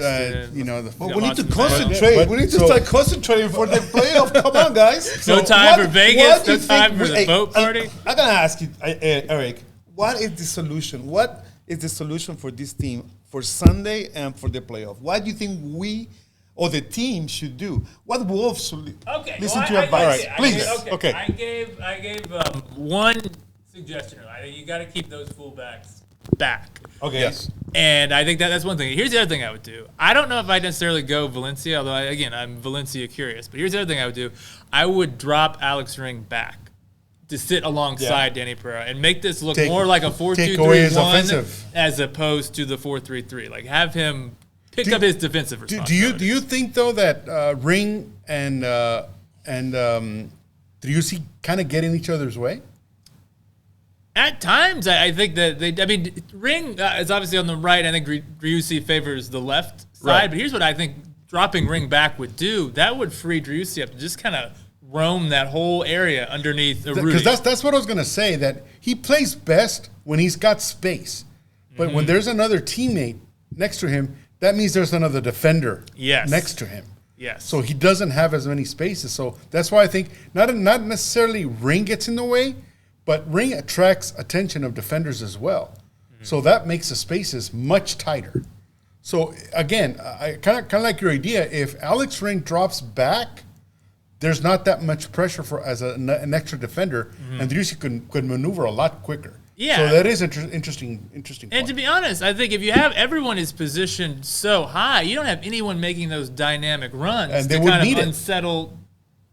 But we need to concentrate. We need to start concentrating for the playoff. Come on, guys. No time for Vegas. No time for the boat party. I'm going to ask you, Eric, what is the solution? What is the solution for this team for Sunday and for the playoff? What do you think we or the team should do? What Wolves should listen to your advice, please? Okay. I gave one suggestion. I think you got to keep those fullbacks back. Okay. Yes. And I think that's one thing. Here's the other thing I would do. I don't know if I'd necessarily go Valencia, although, I'm Valencia curious. But here's the other thing I would do. I would drop Alex Ring back to sit alongside Danny Pereira and make this look more like a 4-2-3-1 as opposed to the 4-3-3. Like, have him pick up his defensive responsibilities. Do you think, though, that Ring and Driussi kind of get in each other's way? At times, I think that Ring is obviously on the right. I think Driussi favors the left side. Right. But here's what I think dropping Ring back would do. That would free Driussi up to just kind of roam that whole area underneath Rudy. Because that's what I was going to say, that he plays best when he's got space. But when there's another teammate next to him, that means there's another defender next to him. Yes. So he doesn't have as many spaces. So that's why I think not necessarily Ring gets in the way, but Ring attracts attention of defenders as well. So that makes the spaces much tighter. So again, I kind of like your idea. If Alex Ring drops back, there's not that much pressure for as an extra defender, and Driussi could maneuver a lot quicker. Yeah. So that is interesting. And point. to be honest, I think if you have everyone is positioned so high, you don't have anyone making those dynamic runs And they to would kind need of it. unsettle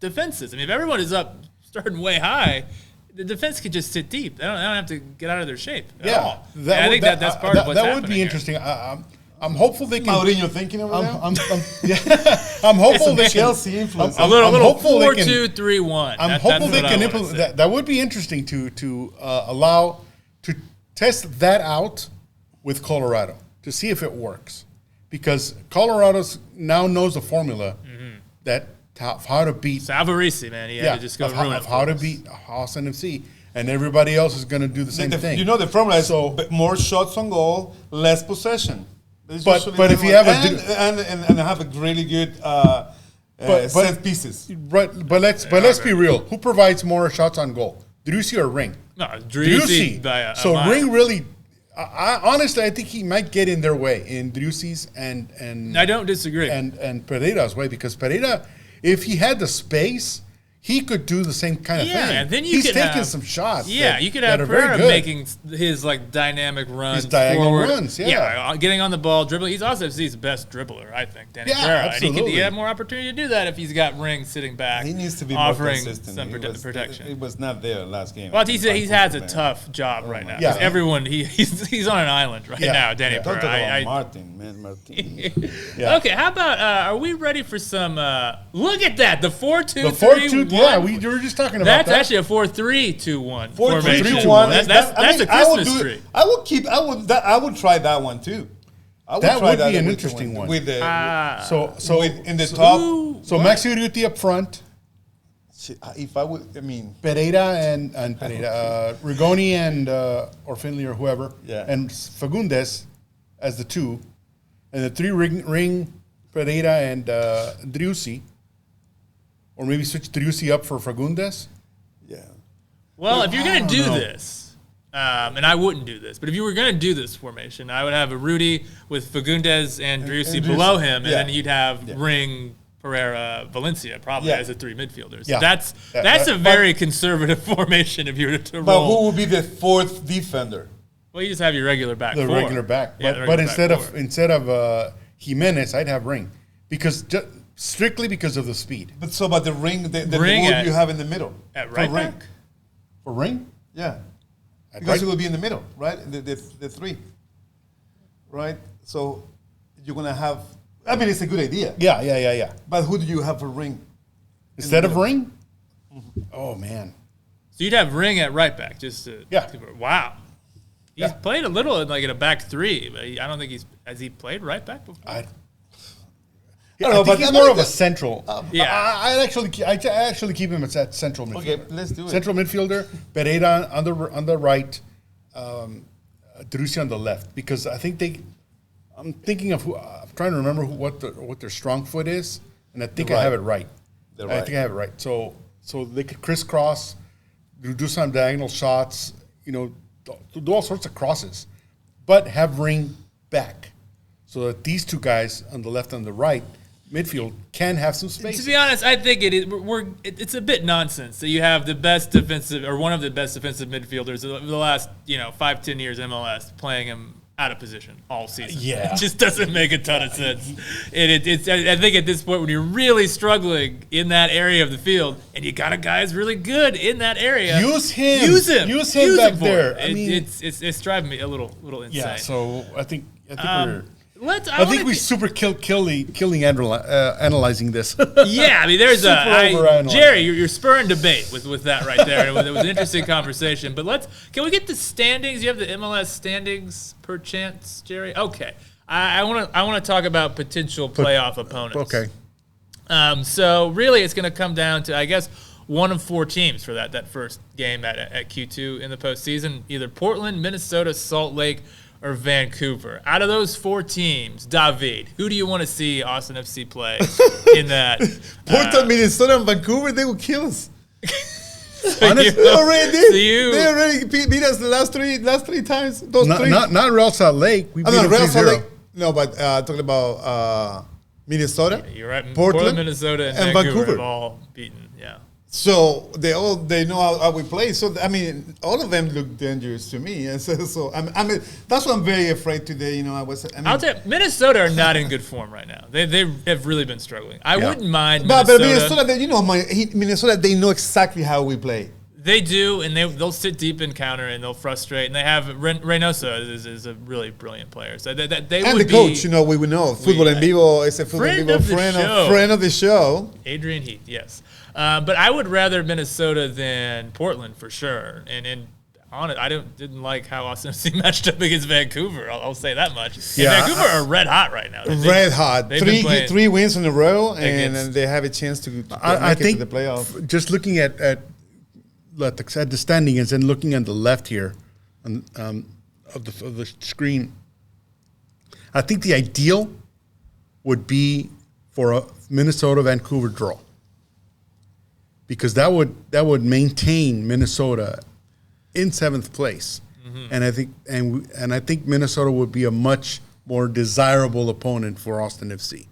defenses. I mean, if everyone is up starting way high, the defense could just sit deep. They don't have to get out of their shape at all. I think that's part of what's happening. That would be interesting. I'm hopeful they can. Mourinho thinking over there? I'm hopeful they can. Chelsea influence. A little hopeful they can- 4-2-3-1. I'm hopeful they can implement that. That would be interesting to allow to test that out with Colorado to see if it works, because Colorado now knows the formula that how to beat Savarese, man. He had to just go ruin it. How to beat Austin FC, and everybody else is going to do the same thing. You know the formula is more shots on goal, less possession. But if you have and have a really good set pieces. But let's be real. Who provides more shots on goal, Driussi or Ring? No, Driussi. So Ring really. Honestly, I think he might get in their way, in Driussi's and I don't disagree. And Pereira's way, because Pereira, if he had the space, he could do the same kind of thing. And then he's taking some shots. Yeah, you could have Pereira making his like dynamic runs, his diagonal forward. runs. Yeah, getting on the ball, dribbling. He's also FC's best dribbler, I think. Danny Yeah, Pereira. absolutely. And he could have more opportunity to do that if he's got Ring sitting back. He needs to be offering more consistent. some protection. It was not there last game. Well, he has a tough job right now. Yeah. Everyone, he's on an island right now, Danny Don't talk Pereira. about Martin, man. Martin. Okay, how about, are we ready for some, look at that, the 4-2-3-1. The 4-2. Yeah, we were just talking about That's that. actually a 4-3-2-1. 4-3-2-1. That's a Christmas tree. I would try that one too. That would be an interesting one. With the So in the top. So Maxi Urruti up front, If I would, I mean, Pereira and Rigoni and or Finley or whoever, and Fagundes as the 2, and the 3 Ring Pereira and Driussi, or maybe switch Driussi up for Fagundes. yeah. Well, if you're going to do this, and I wouldn't do this, but if you were going to do this formation, I would have a Rudy with Fagundes and Driussi below him, and then you'd have Ring, Pereira, Valencia probably as the 3 midfielders. Yeah. That's a very conservative formation if you were to roll. But who would be the 4th defender? Well, you just have your regular back The four. regular back. Yeah, But instead of Jimenez, I'd have Ring, because strictly because of the speed. But the Ring, the Ring wood you have in the middle. At right for Ring. back? For Ring? Yeah. At Because right- it will be in the middle, right? The 3. Right? So you're going to have, I mean, it's a good idea. Yeah. But who do you have for Ring? Instead of Ring? Oh, man. So you'd have Ring at right back. Yeah. Wow. He's Yeah. played a little like in a back 3, but I don't think has he played right back before? I don't know, think but he's I more like of a the- central. Yeah. I actually keep him at central midfielder. Okay, let's do it. Central midfielder, Pereira on the right, Driussi on the left, because I think I'm thinking of I'm trying to remember what their strong foot is, and I think I have it right. I think I have it right. So they could crisscross, do some diagonal shots, do all sorts of crosses, but have Ring back, so that these 2 guys on the left and the right midfield can have some space. To be honest, I think it's a bit nonsense that you have the best defensive or one of the best defensive midfielders of the last 5-10 years MLS playing him out of position all season. Yeah. It just doesn't make a ton of sense. I think at this point when you're really struggling in that area of the field and you got a guy who's really good in that area, Use him. Use him back for there. it. I mean, it's driving me a little insane. yeah. So I think we're super killing analyzing this. Yeah, I mean, there's Super Jerry, you're spurring debate with that right there. It was an interesting conversation. But can we get the standings? You have the MLS standings per chance, Jerry? Okay. I want to talk about potential playoff opponents. Okay. So really, it's going to come down to, I guess, one of 4 teams for that first game at Q2 in the postseason. Either Portland, Minnesota, Salt Lake, or Vancouver. Out of those 4 teams, David, who do you want to see Austin FC play in that? Portland, Minnesota, and Vancouver, they will kill us. Honestly, They already did. you- They already beat us the last three times. Those 3. not Real Salt Lake. We beat them Real Salt 3-0. Lake. No, but talking about Minnesota, You're right. Portland, Minnesota, and and Vancouver Vancouver. have all beaten. Yeah. So they know how we play. So I mean, all of them look dangerous to me. And so I mean, that's what I'm very afraid today. I'll tell you, Minnesota are not in good form right now. They have really been struggling. I wouldn't mind But Minnesota. Minnesota, Minnesota, they know exactly how we play. They do, and they'll sit deep in counter and they'll frustrate. And they have Reynoso is a really brilliant player. So they And would the coach, we know, Futbol En Vivo is a Futbol En Vivo friend of the show. Adrian Heath, yes. But I would rather Minnesota than Portland for sure. And on it, I didn't like how Austin FC matched up against Vancouver. I'll say that much. And Vancouver are red hot right now. Red hot. They've been playing 3 wins in a row, and against- they have a chance to make I think it to the playoff. just looking at the standings and looking on the left here of the screen, I think the ideal would be for a Minnesota-Vancouver draw, because that would maintain Minnesota in 7th place, and I think Minnesota would be a much more desirable opponent for Austin FC.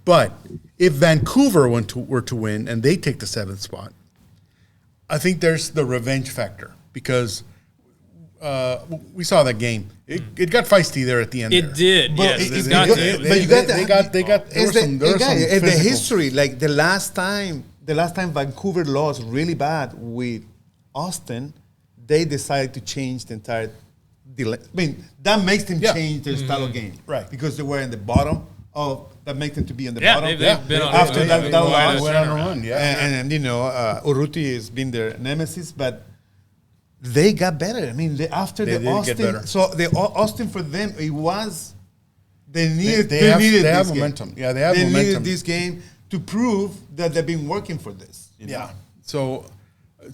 But if Vancouver were to win and they take the 7th spot, I think there's the revenge factor, because we saw that game. It got feisty there at the end. It did. But Yes, the history, like the last time Vancouver lost really bad with Austin, they decided to change the entire. That makes them change their style of game, right? Because they were in the bottom of. That makes them to be in the bottom. They've been on after that loss. Went on a run, And Urruti has been their nemesis, but they got better. I mean, after the Austin, so the Austin for them, it was they needed they have momentum. Yeah, they have momentum. They needed this game to prove that they've been working for this. Yeah. So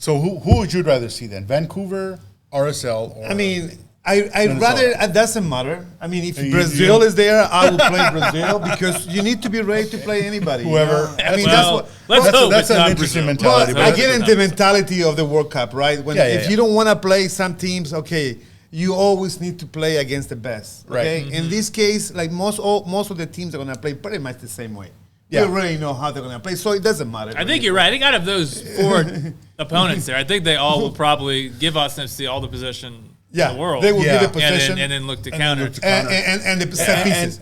who would you rather see then? Vancouver, RSL, or? I mean, I'd rather. It doesn't matter. I mean, if Brazil is there, I will play Brazil, because you need to be ready to play anybody. Whoever. I mean, that's an interesting mentality. But again, the mentality of the World Cup, right? If you don't want to play some teams, okay, you always need to play against the best. Okay. Right. In this case, like most of the teams are going to play pretty much the same way. Yeah. You already know how they're going to play, so it doesn't matter. I think you're right. I think out of those 4 opponents there, I think they all will probably give Austin FC all the possession. In the world. They will give the possession and then look to counter. And the set pieces.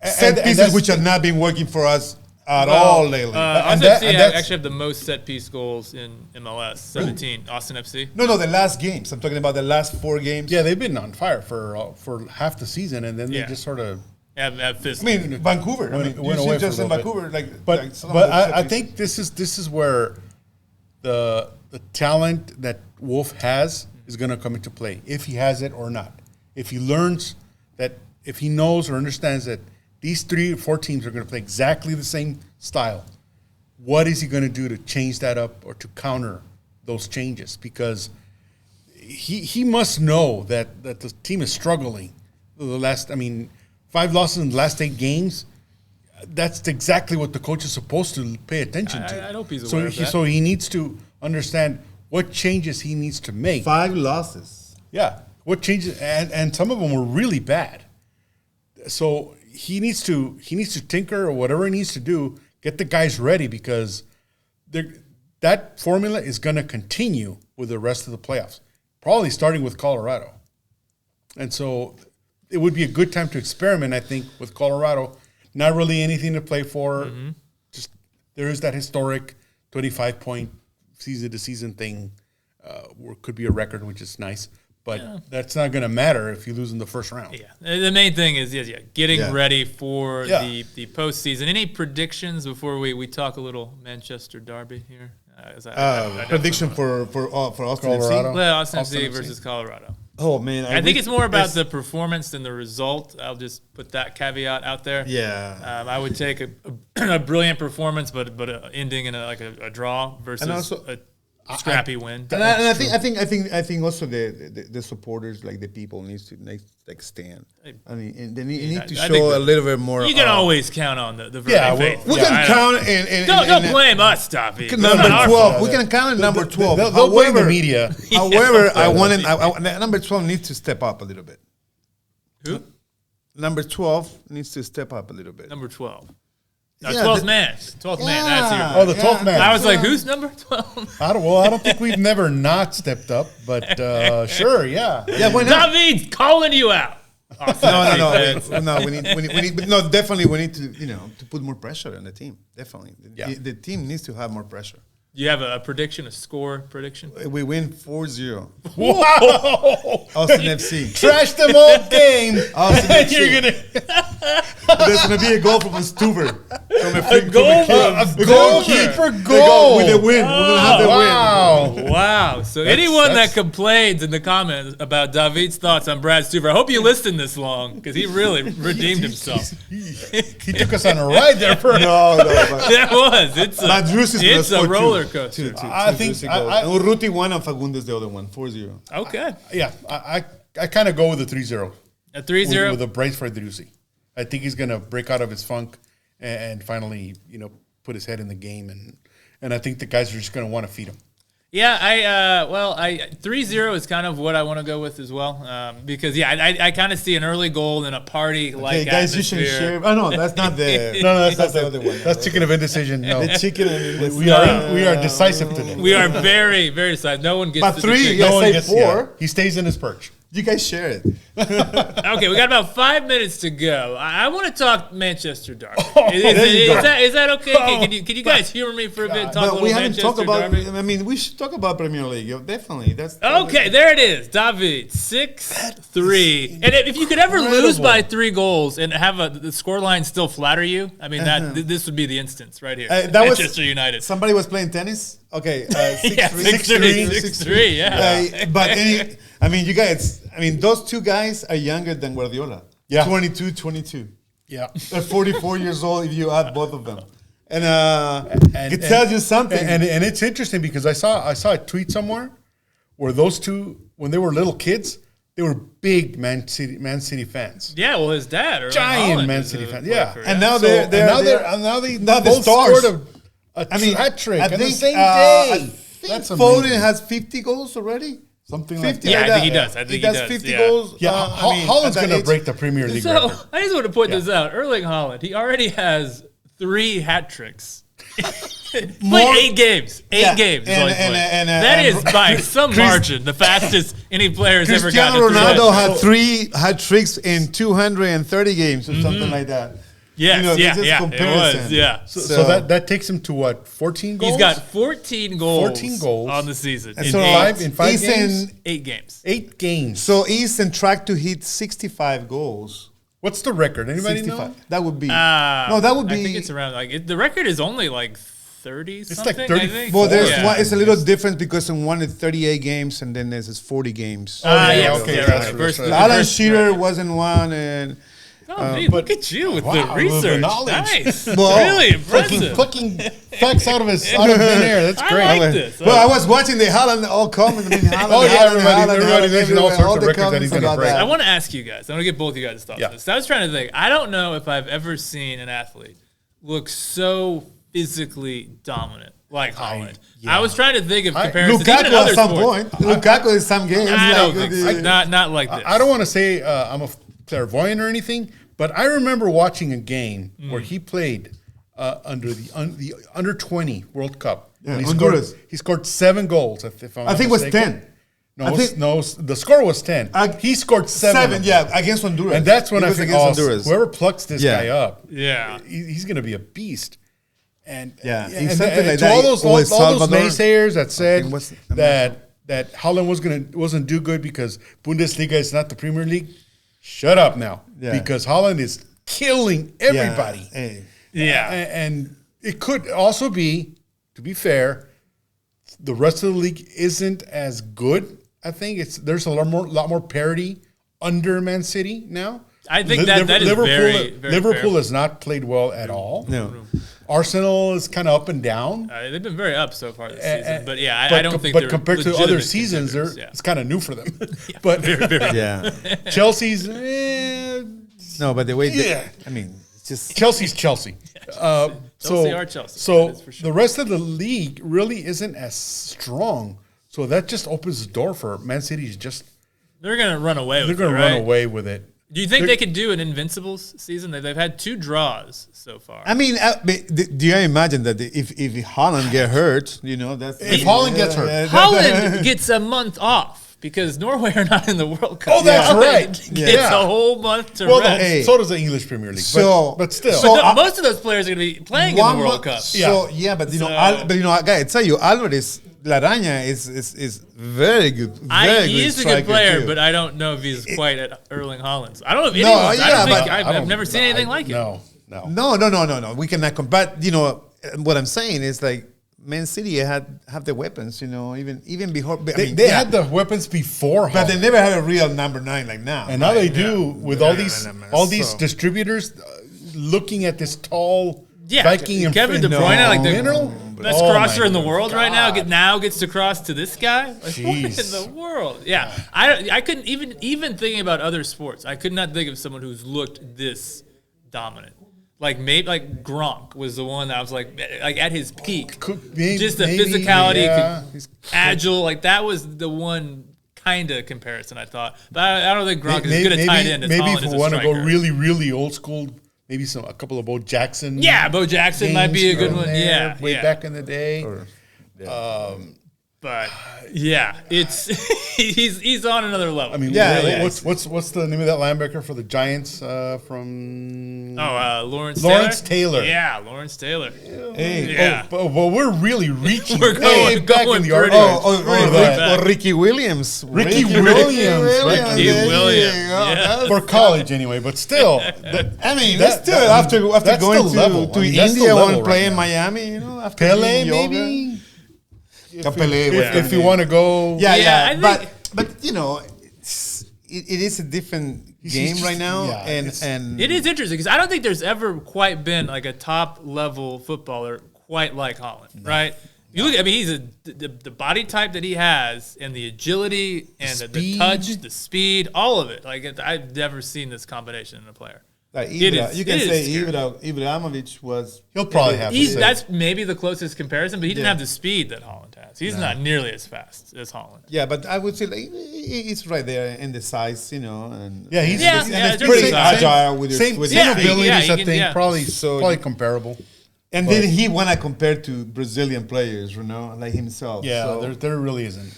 Set pieces which have not been working for us at all lately. Austin FC actually have the most set piece goals in MLS, 17. Austin FC. No, the last games. I'm talking about the last 4 games. Yeah, they've been on fire for half the season, and then they just sort of. Vancouver. Went away just for a in Vancouver, but I think this is where the talent that Wolf has is going to come into play, if he has it or not. If he learns that, if he knows or understands that these 3 or 4 teams are going to play exactly the same style, what is he going to do to change that up or to counter those changes? Because he must know that the team is struggling. 5 losses in the last 8 games. That's exactly what the coach is supposed to pay attention to. I hope he's aware of that. So he needs to understand what changes he needs to make. 5 losses. Yeah. What changes, and some of them were really bad. So he needs to tinker or whatever he needs to do, get the guys ready, because that formula is going to continue with the rest of the playoffs, probably starting with Colorado. And so it would be a good time to experiment, I think, with Colorado. Not really anything to play for. Mm-hmm. Just there is that historic 25-point season-to-season thing, where it could be a record, which is nice. But that's not going to matter if you lose in the first round. Yeah, the main thing is getting ready for the postseason. Any predictions before we talk a little Manchester derby here? Prediction for Austin Colorado. FC? Well, Austin FC versus Colorado. Oh, man. I think it's more about the performance than the result. I'll just put that caveat out there. Yeah. I would take a brilliant performance, but ending in a draw versus a scrappy win. And I think also the supporters, like the people, needs to stand. I mean, and they need to show a little bit more. You can always count on the Verde faith. We can count and don't blame us, Staffy. Number 12. We can count on number 12. They'll blame the media. However, number 12 needs to step up a little bit. Who? Number 12 needs to step up a little bit. Number 12. No, 12th man. 12th man. That's your. Oh, the 12th man. I was like, who's number 12? I don't think we've never not stepped up, but sure, yeah. Yeah, why not? David's calling you out. No. We need. No, definitely, we need to to put more pressure on the team. Definitely, the team needs to have more pressure. Do you have a prediction, a score prediction? We win 4-0. Wow! Austin FC. Trash them all game. Austin FC. There's going to be a goal from Stuver. A goalkeeper goal. With the win. We're going to have the win. Wow. So anyone that complains in the comments about David's thoughts on Brad Stuver, I hope you listened this long, because he really redeemed himself. He took us on a ride there for No. That was. It's a roller coaster. I think Urruti won and Fagundes the other one, 4-0. Okay. Yeah, I kind of go with a 3-0. A 3-0? With a brace for Idrisi. I think he's going to break out of his funk and finally, put his head in the game. And I think the guys are just going to want to feed him. Yeah, 3-0 is kind of what I want to go with as well, because I kind of see an early goal in a party like guys, atmosphere. you should share. Oh no, that's not the. No, that's that's not the other one. That's chicken of indecision. No, The chicken. And we are decisive today. We are very, very decisive. No one gets But to three, decide. yeah. No one say gets 4. yeah. He stays in his perch. You guys share it. Okay, we got about 5 minutes to go. I want to talk Manchester Derby. Is that okay? Can you guys humor me for a bit? Talk a But little we haven't Manchester talked about. Derby? I mean, we should talk about Premier League. Definitely. That's Okay, there it is. David, 6-3. And if you could ever lose by 3 goals and have the scoreline still flatter you, I mean, this would be the instance right here. That Manchester United. Somebody was playing tennis. Okay, 6-3. Yeah, 6-3, yeah. But you guys. I mean, those two guys are younger than Guardiola. Yeah. 22. Yeah. They're 44 years old if you add both of them. And it tells you something. And it's interesting because I saw a tweet somewhere where those two, when they were little kids, they were big Man City fans. Yeah, well, his dad, Giant Man City fans. Yeah. And now They're both scored stars. a hat trick on the think, same I day. think That's Foden amazing. has 50 goals already. Something like 50 that. Yeah, I like think he that. does. I think he does does, 50 yeah. goals. Yeah, Holland's at that going to age. break the Premier League So record. I just want to point this out. Erling Haaland, he already has 3 hat tricks. Played 8 games. 8 Yeah. games. is all he played. That and is by some margin the fastest any player has ever gotten. Cristiano to 3 Ronaldo hat had 3 hat tricks in 230 games or something like that. Yes, this is it comparison. was, yeah. So that takes him to what, 14 goals? He's got 14 goals, 14 goals on the season. And In so in five he's games? 8 games. 8 games. So he's on track to hit 65 goals. What's the record? Anybody 65. know? That would be. No, that would be. I think it's around the record is only like 30 It's something. like 30. I think. Well, there's Yeah. one. It's a little different because in one it's 38 games and then there's 40 games. Yeah, okay, yeah, that's right. right. Versus- Alan versus- Shearer wasn't one, and Oh, dude, look at you with the Wow, research. the knowledge. Nice. Well, really impressive. Plucking facts out of thin air. That's I great. like this. well, I was watching the Haaland all comments. I mean, Haaland, Oh, yeah, Haaland, everybody Haaland, mentioned all everywhere, sorts of the records that comments he's gonna about break. that. I want to ask you guys. I want to get both of you guys' thoughts Yeah. on this. I was trying to think. I don't know if I've ever seen an athlete look so physically dominant like Haaland. I was trying to think of comparisons. even in Lukaku other at some sports. point. Lukaku in some games. I don't like, think so. Not like this. I don't want to say I'm a clairvoyant or anything, but I remember watching a game where he played under the under 20 World Cup. Yeah, And Honduras. he scored 7 goals. If I'm I not think it was mistaken. 10. No, I think- no, the score was 10. He scored 7. Yeah, against Honduras. And that's when It I was think, against Honduras. whoever plucks this Yeah. guy up, Yeah. he's going to be a beast. And Yeah, and, he's something like to that. all those Or Salvador. naysayers that said think was- that Holland wasn't do good because Bundesliga is not the Premier League. Shut up now, Yeah. because Holland is killing everybody. Yeah. Hey. Yeah. And it could also be, to be fair, the rest of the league isn't as good. I think there's a lot more parity under Man City now. I think that is Liverpool, very, very Liverpool fair. has not played well at all. No. Arsenal is kind of up and down. They've been very up so far this season, but yeah, I But don't think. But they're compared to other legitimate seasons, contenders, it's kind of new for them. But Yeah. Chelsea's, No, but the way Yeah. I mean, it's just Chelsea's Chelsea. Chelsea are Chelsea, So that is for sure. the rest of the league really isn't as strong. So that just opens the door for Man City to just they're going to run away. they're with going it, to run right? away with it. Do you think they could do an Invincibles season? They've had 2 draws so far. I mean, do you imagine that if Haaland get hurt, that's If Haaland gets hurt. Holland gets a month off because Norway are not in the World Cup. Oh, that's Holland right. Gets Yeah. a whole month to Well, rest. Hey. so does the English Premier League. So- but still. so- But most of those players are going to be playing in the World Cup. So but guy, I tell you, Alvarez, La Araña is very good. He is a good striker, player, too. but I don't know if he's quite at Erling Haaland's. I don't know if No, anyone's. yeah, I've never seen anything like it. No. No. We cannot compare. But what I'm saying is like Man City have the weapons. Even before They had the weapons before, but they never had a real number 9 like now. and now they do with all these So- distributors looking at this tall Yeah, Viking and Kevin De and- Bruyne, like the mineral. best Oh crosser my in the world right now, God. gets to cross to this guy. Like, what in Jeez. the world? Yeah, I couldn't even thinking about other sports. I could not think of someone who's looked this dominant. maybe Gronk was the one that I was like at his peak. Maybe, just the physicality, yeah. agile. Like that was the one kind of comparison I thought. But I don't think Gronk is as good a tight end as maybe Holland if is we a want to go striker. really, really old school, maybe a couple of Bo Jackson. Yeah, Bo Jackson might be a good one. There, Yeah, way yeah. back in the day. But yeah, it's he's on another level. I mean, Yeah, what's the name of that linebacker for the Giants from? Lawrence Taylor. Yeah, Lawrence Taylor. Hey, Yeah. But we're really reaching We're way going back in the pretty- archives. or Ricky Williams. Ricky Williams. Ricky Williams. Yeah. For college anyway, but still. I mean, that's still after that's going the level. to I mean, that's the India level and play right in now. Miami, after Pele, doing yoga. maybe. Pele, If you want to go, Yeah, Yeah, yeah, I think- but it is a different game just- right now, yeah, and It is interesting because I don't think there's ever quite been like a top level footballer quite like Holland, right? You look. I mean, he's the body type that he has, and the agility, and the speed. touch, the speed, all of it. Like I've never seen this combination in a player. Like It Ibra, is- you can it is say scary. Ibrahimovic was. he'll probably have. That's maybe the closest comparison, but he didn't Yeah. have the speed that Holland has. He's not nearly as fast as Holland. Yeah, but I would say it's right there in the size, and Yeah, he's Yeah, and yeah, it's it's pretty size. agile with same with Yeah, his feet. abilities. yeah, I you can- think yeah. probably So- comparable. And then he when I compared to Brazilian players, like himself. Yeah, So, there really isn't.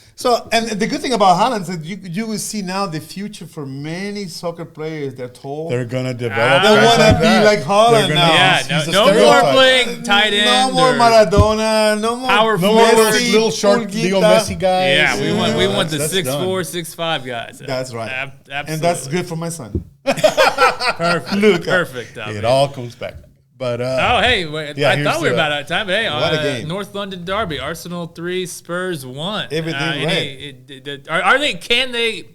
and the good thing about Holland is that you will see now the future for many soccer players. They're tall. They're gonna develop. They guys wanna be that. like Haaland They're gonna- now. Yeah, he's a no more stereotype. playing tight end. no more or- Maradona. No more Power No more forward. those little short Pulguita. Leo Messi guys. Yeah, we want the That's 6'4", done. 6'5" guys. That's right. Absolutely. And that's good for my son. Perfect. Perfect. It all comes back. But Oh, hey, I here's thought we were the- about out of time, but hey, What a game. North London derby, Arsenal 3, Spurs 1. Everything right. Are they? Can they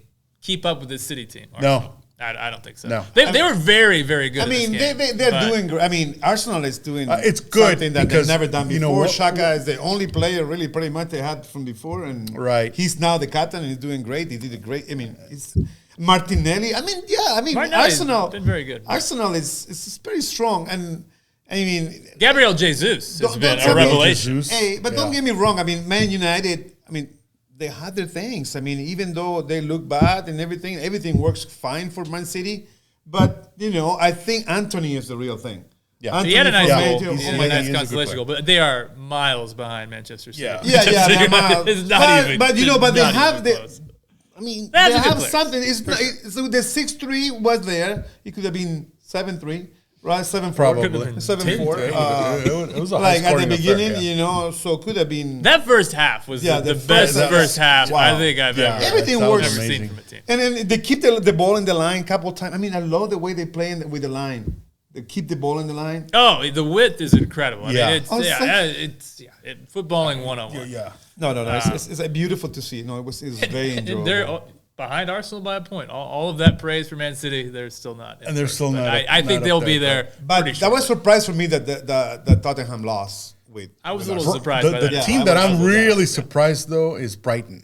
keep up with this City team? No. Arsenal? I don't think so. No. They were very, very good. I mean, in this game, they're but- doing great. I mean, Arsenal is doing it's good something that they've because, never done you before. know, Xhaka is the only player really pretty much they had from before. And Right. he's now the captain and he's doing great. He did a great, it's Martinelli. Martinelli's Arsenal. been very good. Arsenal is very strong. And I mean, Gabriel Jesus has Don't- been don't a tell me- revelation. Jesus. hey, but don't get me wrong. I mean, Man United, they had their things. I mean, even though they look bad and everything works fine for Man City. But, I think Anthony is the real thing. Yeah. He had a nice Yeah. goal. He's- He had he's a a nice good consolation player. goal, but they are miles behind Manchester City. Yeah. Yeah, Manchester they're United mild. is not even. But they not have even the. close. I mean, That's they a good have player. something. So the 6-3 was there. It could have been 7-3, right? 7-4. Probably. 7-4. It was a Like at the high-scoring beginning, affair, so it could have been. That first half was Yeah, the the best first- first half I wow. think I've Yeah. ever, Everything that works. was ever seen amazing. from a team. And then they keep the ball in the line a couple times. I mean, I love the way they play with the line. They keep the ball in the line. Oh, the width is incredible. I Yeah. mean, it's footballing 101. Yeah. No. It's beautiful to see. No, it was very And enjoyable. they're behind Arsenal by a point. All of that praise for Man City, they're still not. in And they're first. still But not. I think not they'll up be there, there. But pretty that was shortly. surprise for me that the Tottenham lost with. I was with a little Arsenal. surprised by The that. Yeah, team I that was I'm also really surprised, surprised though is Brighton.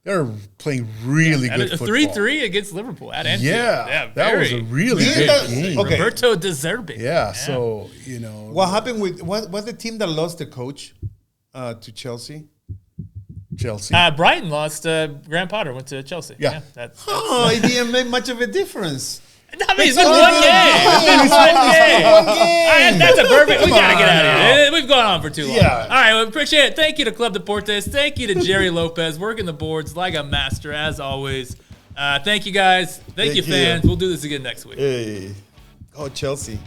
They're playing really And good a football. 3-3 against Liverpool at Anfield. Yeah, that was a really Yeah, good that- game. okay. Roberto De Zerbi. Yeah, so What happened with what the team that lost the coach to Chelsea? Chelsea. Brighton lost. Graham Potter went to Chelsea. Yeah. That's Oh, it didn't make much of a difference. I mean, it's been one game. It's been one game. All right, that's a perfect. We gotta get out of here. We've gone on for too long. Yeah. All right, well, appreciate it. Thank you to Club Deportes. Thank you to Jerry Lopez, working the boards like a master as always. Thank you guys. Thank you, Thank you. fans. We'll do this again next week. Hey, Chelsea.